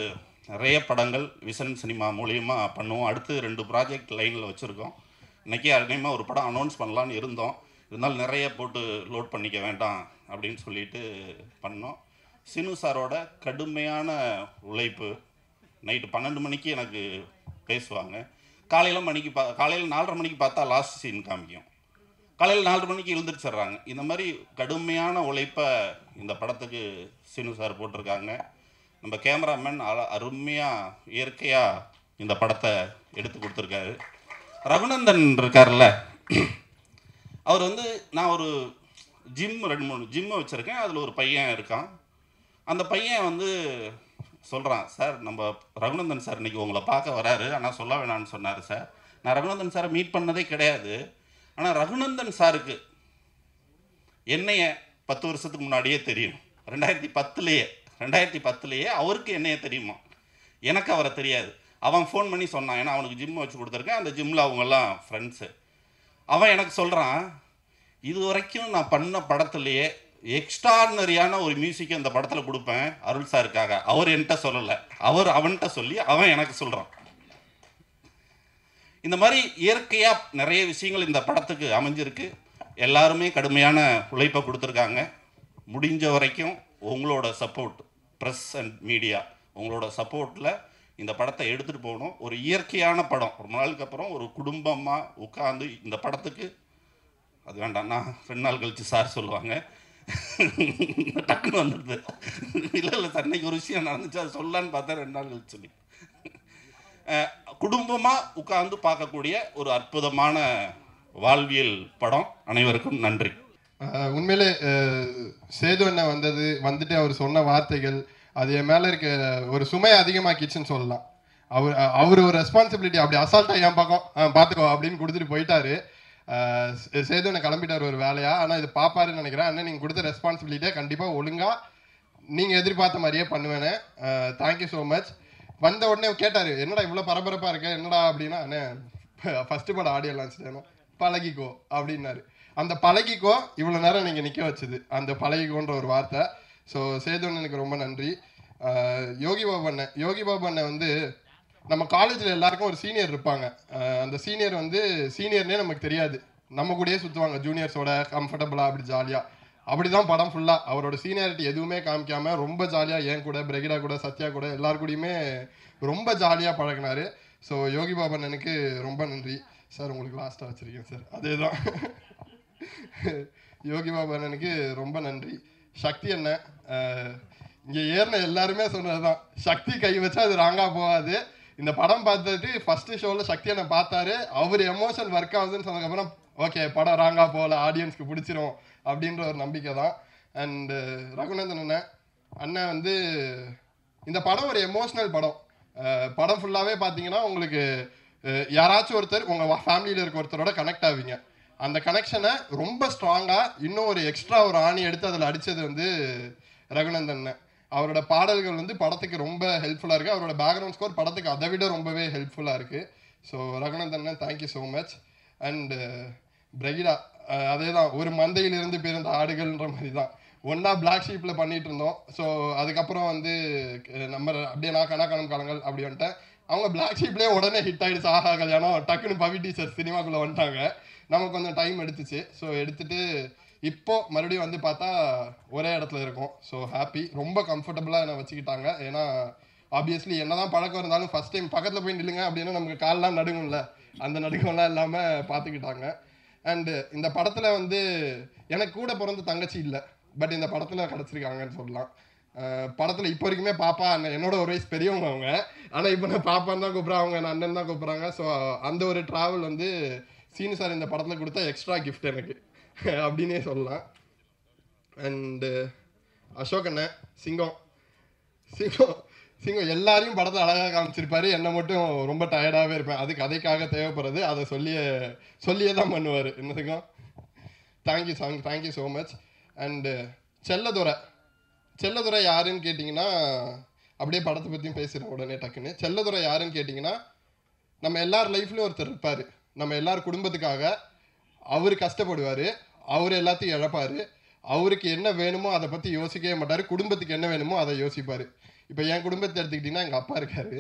நிறைய படங்கள் விஷன் சினிமா மூலியமாக பண்ணுவோம். அடுத்து 2 ப்ராஜெக்ட் லைனில் வச்சுருக்கோம். இன்றைக்கி அநேகமாக ஒரு படம் அனௌன்ஸ் பண்ணலான்னு இருந்தோம், இருந்தாலும் நிறைய போட்டு லோட் பண்ணிக்க வேண்டாம் அப்படின்னு சொல்லிட்டு பண்ணோம். சினு சாரோட கடுமையான உழைப்பு. நைட்டு 12 மணிக்கு எனக்கு பேசுவாங்க. காலையில் 4:30 மணிக்கு பார்த்தா லாஸ்ட் சீன் காமிக்கும். காலையில் 4 மணிக்கு எழுந்திரிச்சிட்றாங்க. இந்த மாதிரி கடுமையான உழைப்பை இந்த படத்துக்கு சினு சார் போட்டிருக்காங்க. நம்ம கேமராமேன் அருமையாக இயற்கையாக இந்த படத்தை எடுத்து கொடுத்துருக்காரு. ரகுநந்தன் இருக்கார்ல, அவர் வந்து நான் ஒரு 2-3 ஜிம்மு வச்சுருக்கேன், அதில் ஒரு பையன் இருக்கான். அந்த பையன் வந்து சொல்கிறான், சார் நம்ம ரகுநந்தன் சார் இன்றைக்கி உங்களை பார்க்க வராரு, ஆனால் சொல்ல வேணான்னு சொன்னார் சார். நான் ரகுநந்தன் சாரை மீட் பண்ணதே கிடையாது, ஆனால் ரகுநந்தன் சாருக்கு என்னைய 10 வருஷத்துக்கு முன்னாடியே தெரியும். 2010லேயே அவருக்கு என்னைய தெரியுமா, எனக்கு அவரை தெரியாது. அவன் ஃபோன் பண்ணி சொன்னான், ஏன்னா அவனுக்கு ஜிம் வச்சு கொடுத்துருக்கேன், அந்த ஜிம்மில் அவங்கெல்லாம் ஃப்ரெண்ட்ஸு. அவன் எனக்கு சொல்கிறான், இது வரைக்கும் நான் பண்ண படத்துலையே எக்ஸ்ட்ரானரியான ஒரு மியூசிக்கை இந்த படத்தில் கொடுப்பேன் அருள் சாருக்காக. அவர் என்கிட்ட சொல்லலை, அவன்கிட்ட சொல்லி அவன் எனக்கு சொல்கிறான். இந்த மாதிரி இயற்கையாக நிறைய விஷயங்கள் இந்த படத்துக்கு அமைஞ்சிருக்கு. எல்லாருமே கடுமையான உழைப்பை கொடுத்துருக்காங்க. முடிஞ்ச வரைக்கும் உங்களோட சப்போர்ட், ப்ரெஸ் அண்ட் மீடியா, உங்களோட சப்போர்ட்டில் இந்த படத்தை எடுத்துகிட்டு போகணும். ஒரு இயற்கையான படம். ரொம்ப நாளுக்கு அப்புறம் ஒரு குடும்பமாக உட்காந்து இந்த படத்துக்கு, அது வேண்டாம், நான் 2 நாள் கழித்து சார் சொல்லுவாங்க, டக்குன்னு வந்துடுது. இல்லை சார், இன்னைக்கு ஒரு விஷயம் நடந்துச்சு, அது சொல்லலான்னு பார்த்தா 2 நாள் கழிச்சு சொல்லி, குடும்பமாக உட்காந்து பார்க்கக்கூடிய ஒரு அற்புதமான வாழ்வியல் படம். அனைவருக்கும் நன்றி. உண்மையிலே சேது அண்ணன் வந்துட்டு அவர் சொன்ன வார்த்தைகள் அது என் மேலே இருக்க ஒரு சுமை அதிகமாக்கிடுச்சுன்னு சொல்லலாம். அவர் ஒரு ரெஸ்பான்சிபிலிட்டி அப்படி அசால்ட்டாக என் பக்கம் பார்த்துக்கோ அப்படின்னு கொடுத்துட்டு போயிட்டாரு. சேது அண்ணன் கிளம்பிட்டார் ஒரு வேலையாக. ஆனால் இது பார்ப்பாருன்னு நினைக்கிறேன். அண்ணன் நீங்கள் கொடுத்த ரெஸ்பான்சிபிலிட்டியை கண்டிப்பாக ஒழுங்காக நீங்கள் எதிர்பார்த்த மாதிரியே பண்ணுவேன்னு. Thank you so much. வந்த உடனே கேட்டார், என்னடா இவ்வளோ பரபரப்பாக இருக்க, என்னடா அப்படின்னா, அண்ணே ஃபஸ்ட்டு படம் ஆடியோ லான்ச் தானே, பழகிக்கோ அப்படின்னாரு. அந்த பழகிக்கோ இவ்வளோ நேரம் நீங்கள் நிற்க வச்சுது, அந்த பழகிக்கோன்ற ஒரு வார்த்தை. ஸோ சேது அண்ணனுக்கு ரொம்ப நன்றி. யோகி பாபு அண்ணன் வந்து நம்ம காலேஜில் எல்லாருக்கும் ஒரு சீனியர் இருப்பாங்க. அந்த சீனியர் வந்து சீனியர்னே நமக்கு தெரியாது, நம்ம கூடயே சுற்றுவாங்க ஜூனியர்ஸோட கம்ஃபர்டபுளாக அப்படி ஜாலியாக. அப்படி தான் படம் ஃபுல்லாக அவரோட சீனியாரிட்டி எதுவுமே காமிக்காமல் ரொம்ப ஜாலியாக என் கூட பிரகிடா கூட சத்யா கூட எல்லாரு கூடயுமே ரொம்ப ஜாலியாக பழகினார். ஸோ யோகி பாபா எனக்கு ரொம்ப நன்றி சார். உங்களுக்கு லாஸ்ட்டாக வச்சுருக்கேன் சார், அதே தான். யோகி பாபா எனக்கு ரொம்ப நன்றி. சக்தி அண்ணன் இங்கே ஏறின எல்லாருமே சொன்னது தான், சக்தி கை வச்சா அது ராங்காக போகாது. இந்த படம் பார்த்துட்டு ஃபஸ்ட்டு ஷோவில் சக்தி அண்ணன் பார்த்தாரு, அவர் எமோஷன் ஒர்க் ஆகுதுன்னு சொன்னதுக்கப்புறம் ஓகே படம் ராங்காக போகல, ஆடியன்ஸ்க்கு பிடிச்சிரும் அப்படின்ற ஒரு நம்பிக்கை தான். அண்டு ரகுநந்தன் அண்ணன் வந்து இந்த படம் ஒரு எமோஷ்னல் படம். படம் ஃபுல்லாகவே பார்த்தீங்கன்னா உங்களுக்கு யாராச்சும் ஒருத்தர் உங்கள் ஃபேமிலியில் இருக்க ஒருத்தரோட கனெக்ட் ஆவீங்க. அந்த கனெக்ஷனை ரொம்ப ஸ்ட்ராங்காக இன்னும் ஒரு எக்ஸ்ட்ரா ஒரு ஆணி எடுத்து அதில் அடித்தது வந்து ரகுநந்தன். அவரோட பாடல்கள் வந்து படத்துக்கு ரொம்ப ஹெல்ப்ஃபுல்லாக இருக்குது. அவரோட பேக்ரவுண்ட் ஸ்கோர் படத்துக்கு அதை விட ரொம்பவே ஹெல்ப்ஃபுல்லாக இருக்குது. So Raghunandan thank you so much. And Brigida அதே தான், ஒரு மந்தையிலிருந்து பிறந்த ஆடுகள்ன்ற மாதிரி தான். ஒன்றா பிளாக் ஷீப்பில் பண்ணிகிட்டு இருந்தோம். ஸோ அதுக்கப்புறம் வந்து நம்ம அப்படியே நான் கணக்கானம் காலங்கள் அப்படி வந்துட்டேன். அவங்க பிளாக் ஷீப்லேயே உடனே ஹிட் ஆகிடுச்சு, ஆஹா கல்யாணம், டக்குன்னு பவி டீச்சர் சினிமாக்குள்ளே வந்துட்டாங்க. நமக்கு கொஞ்சம் டைம் எடுத்துச்சு. ஸோ எடுத்துகிட்டு இப்போது மறுபடியும் வந்து பார்த்தா ஒரே இடத்துல இருக்கும். ஸோ ஹாப்பி, ரொம்ப கம்ஃபர்டபுளாக என்னை வச்சுக்கிட்டாங்க. ஏன்னா ஆப்வியஸ்லி என்ன தான் பழக்கம் இருந்தாலும் ஃபஸ்ட் டைம் பக்கத்தில் போய் நில்லுங்க அப்படின்னா நமக்கு கால்லாம் நடுங்கும்ல, அந்த நடுக்கம்லாம் இல்லாமல் பார்த்துக்கிட்டாங்க. அண்டு இந்த படத்தில் வந்து எனக்கு கூட பிறந்த தங்கச்சி இல்லை, பட் இந்த படத்தில் கிடச்சிருக்காங்கன்னு சொல்லலாம். படத்தில் இப்போ வரைக்குமே பாப்பா அண்ணன், என்னோட ஒரு வயசு பெரியவங்க அவங்க, ஆனால் இப்போ நான் பாப்பான்னு தான் கூப்பிட்றேன், அவங்க என்ன அண்ணன் தான் கூப்பிட்றாங்க. ஸோ அந்த ஒரு ட்ராவல் வந்து சீனு சார் இந்த படத்தில் கொடுத்தா எக்ஸ்ட்ரா கிஃப்ட் எனக்கு அப்படின்னே சொல்லலாம். அண்டு அசோக் அண்ணன் சிங்கம் எல்லாரையும் படத்தில் அழகாக காமிச்சிருப்பாரு, என்னை மட்டும் ரொம்ப டயர்டாகவே இருப்பேன். அது கதைக்காக தேவைப்படுறது, அதை சொல்லியே தான் பண்ணுவார். என்ன சிங்கம், thank you so much. And Chelladurai யாருன்னு கேட்டிங்கன்னா, அப்படியே படத்தை பற்றியும் பேசுகிறேன் உடனே டக்குன்னு. செல்லதுரை யாருன்னு கேட்டிங்கன்னா, நம்ம எல்லார் லைஃப்லையும் ஒருத்தர் இருப்பார். நம்ம எல்லார் குடும்பத்துக்காக அவர் கஷ்டப்படுவார், அவர் எல்லாத்தையும் இழப்பார். அவருக்கு என்ன வேணுமோ அதை பற்றி யோசிக்கவே மாட்டார், குடும்பத்துக்கு என்ன வேணுமோ அதை யோசிப்பார். இப்போ என் குடும்பத்தை எடுத்துக்கிட்டிங்கன்னா எங்கள் அப்பா இருக்கார்.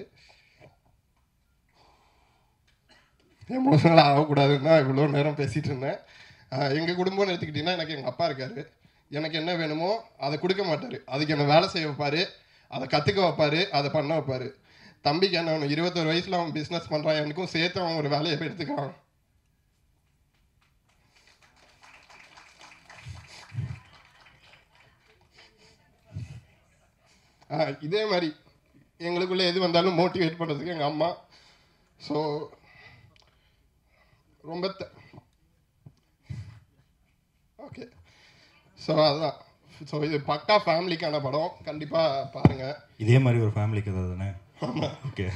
எமோஷனலாக ஆகக்கூடாதுன்னு தான் இவ்வளோ நேரம் பேசிகிட்டு இருந்தேன். எங்கள் குடும்பம்னு எடுத்துக்கிட்டிங்கன்னா எனக்கு எங்கள் அப்பா இருக்கார். எனக்கு என்ன வேணுமோ அதை கொடுக்க மாட்டார், அதுக்கு என்ன வேலை செய்ய வைப்பார், அதை கற்றுக்க வைப்பார், அதை பண்ண வைப்பார். தம்பிக்கு என்ன வேணும், 21 வயசில் அவன் பிஸ்னஸ் பண்ணுறான், எனக்கும் சேர்த்து அவன் ஒரு வேலையை எடுத்துக்கிறான். இதே மாதிரி எங்களுக்குள்ளே எது வந்தாலும் மோட்டிவேட் பண்ணுறதுக்கு எங்கள் அம்மா. ஸோ ரொம்ப ஓகே. ஸோ அதுதான். ஸோ இது பக்கா ஃபேமிலிக்கான படம், கண்டிப்பாக பாருங்கள். இதே மாதிரி ஒரு ஃபேமிலி கதை தானே? ஓகே,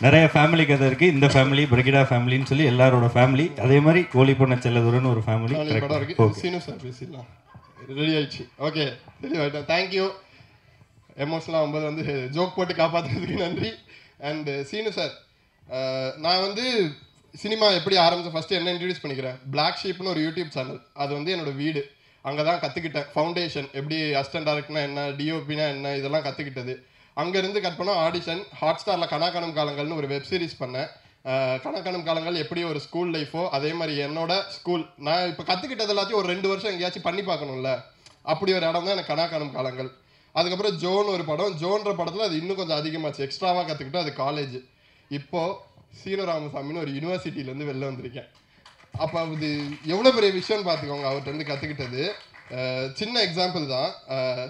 நிறைய ஃபேமிலி கதை இருக்குது. இந்த ஃபேமிலி பிரகிடா ஃபேமிலின்னு சொல்லி எல்லாரோட ஃபேமிலி, அதே மாதிரி கோழி பொண்ண செல்லதுரன்னு ஒரு ஃபேமிலி படம் இருக்குது. சீனு சார் பேசிடலாம், ரெடி ஆயிடுச்சு. ஓகே, தெளிவாயிட்டேன். தேங்க்யூ. எமோஷனலாக 9 வந்து ஜோக் போட்டு காப்பாற்றுறதுக்கு நன்றி. அண்டு சீனு சார், நான் வந்து சினிமா எப்படி ஆரம்பித்தேன் ஃபஸ்ட்டு என்ன இன்ட்ரடியூஸ் பண்ணிக்கிறேன். பிளாக் ஷீப்னு ஒரு யூடியூப் சேனல், அது வந்து என்னோடய வீடு. அங்கே தான் கற்றுக்கிட்டேன் ஃபவுண்டேஷன், எப்படி அசிஸ்டன்ட் டைரக்டர்னா என்ன, டிஓபினா என்ன, இதெல்லாம் கற்றுக்கிட்டது. அங்கேருந்து கட் பண்ணோம் ஆடிஷன். ஹாட்ஸ்டாரில் கணக்கானம் காலங்கள்னு ஒரு வெப் சீரிஸ் பண்ணேன். கணக்கானம் காலங்கள் எப்படி ஒரு ஸ்கூல் லைஃபோ அதே மாதிரி என்னோட ஸ்கூல், நான் இப்போ கற்றுக்கிட்டது எல்லாத்தையும் ஒரு 2 வருஷம் எங்கேயாச்சும் பண்ணி பார்க்கணும்ல, அப்படி ஒரு இடம் தான் எனக்கு கணக்கானம் காலங்கள். அதுக்கப்புறம் ஜோன் ஒரு படம், ஜோன்ற படத்தில் அது இன்னும் கொஞ்சம் அதிகமாச்சு, எக்ஸ்ட்ராவாக கற்றுக்கிட்டோம். அது காலேஜ். இப்போது சீனு ராமசாமின்னு ஒரு யூனிவர்சிட்டியிலேருந்து வெளில வந்திருக்கேன். அப்போ அது எவ்வளோ பெரிய விஷயம்னு பார்த்துக்கோங்க, அவர்கிட்ட கற்றுக்கிட்டது. சின்ன எக்ஸாம்பிள் தான்.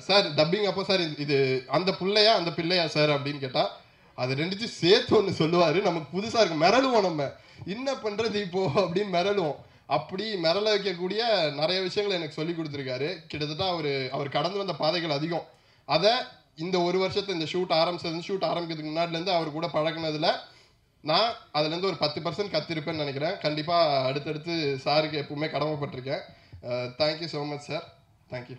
சார் டப்பிங் அப்போ சார் இது அந்த பிள்ளையா அந்த பிள்ளையா சார் அப்படின்னு கேட்டால் அது ரெண்டுச்சும் சேர்த்து ஒன்று சொல்லுவார். நமக்கு புதுசாக இருக்கும், மிரளுவோம், நம்ம என்ன பண்ணுறது இப்போது அப்படின்னு மிரளுவோம். அப்படி மிரள வைக்கக்கூடிய நிறைய விஷயங்களை எனக்கு சொல்லி கொடுத்துருக்காரு. கிட்டத்தட்ட அவர் கடந்து வந்த பாதைகள் அதிகம். அதை இந்த ஒரு வருஷத்தை இந்த ஷூட் ஆரம்பிக்கிறதுக்கு முன்னாடிலேருந்து அவர் கூட பழகினதில் நான் அதுலேருந்து ஒரு 10% கற்றுருப்பேன்னு நினைக்கிறேன். கண்டிப்பாக அடுத்தடுத்து சாருக்கு எப்பவுமே கடமைப்பட்டிருக்கேன். Thank you so much sir. Thank you.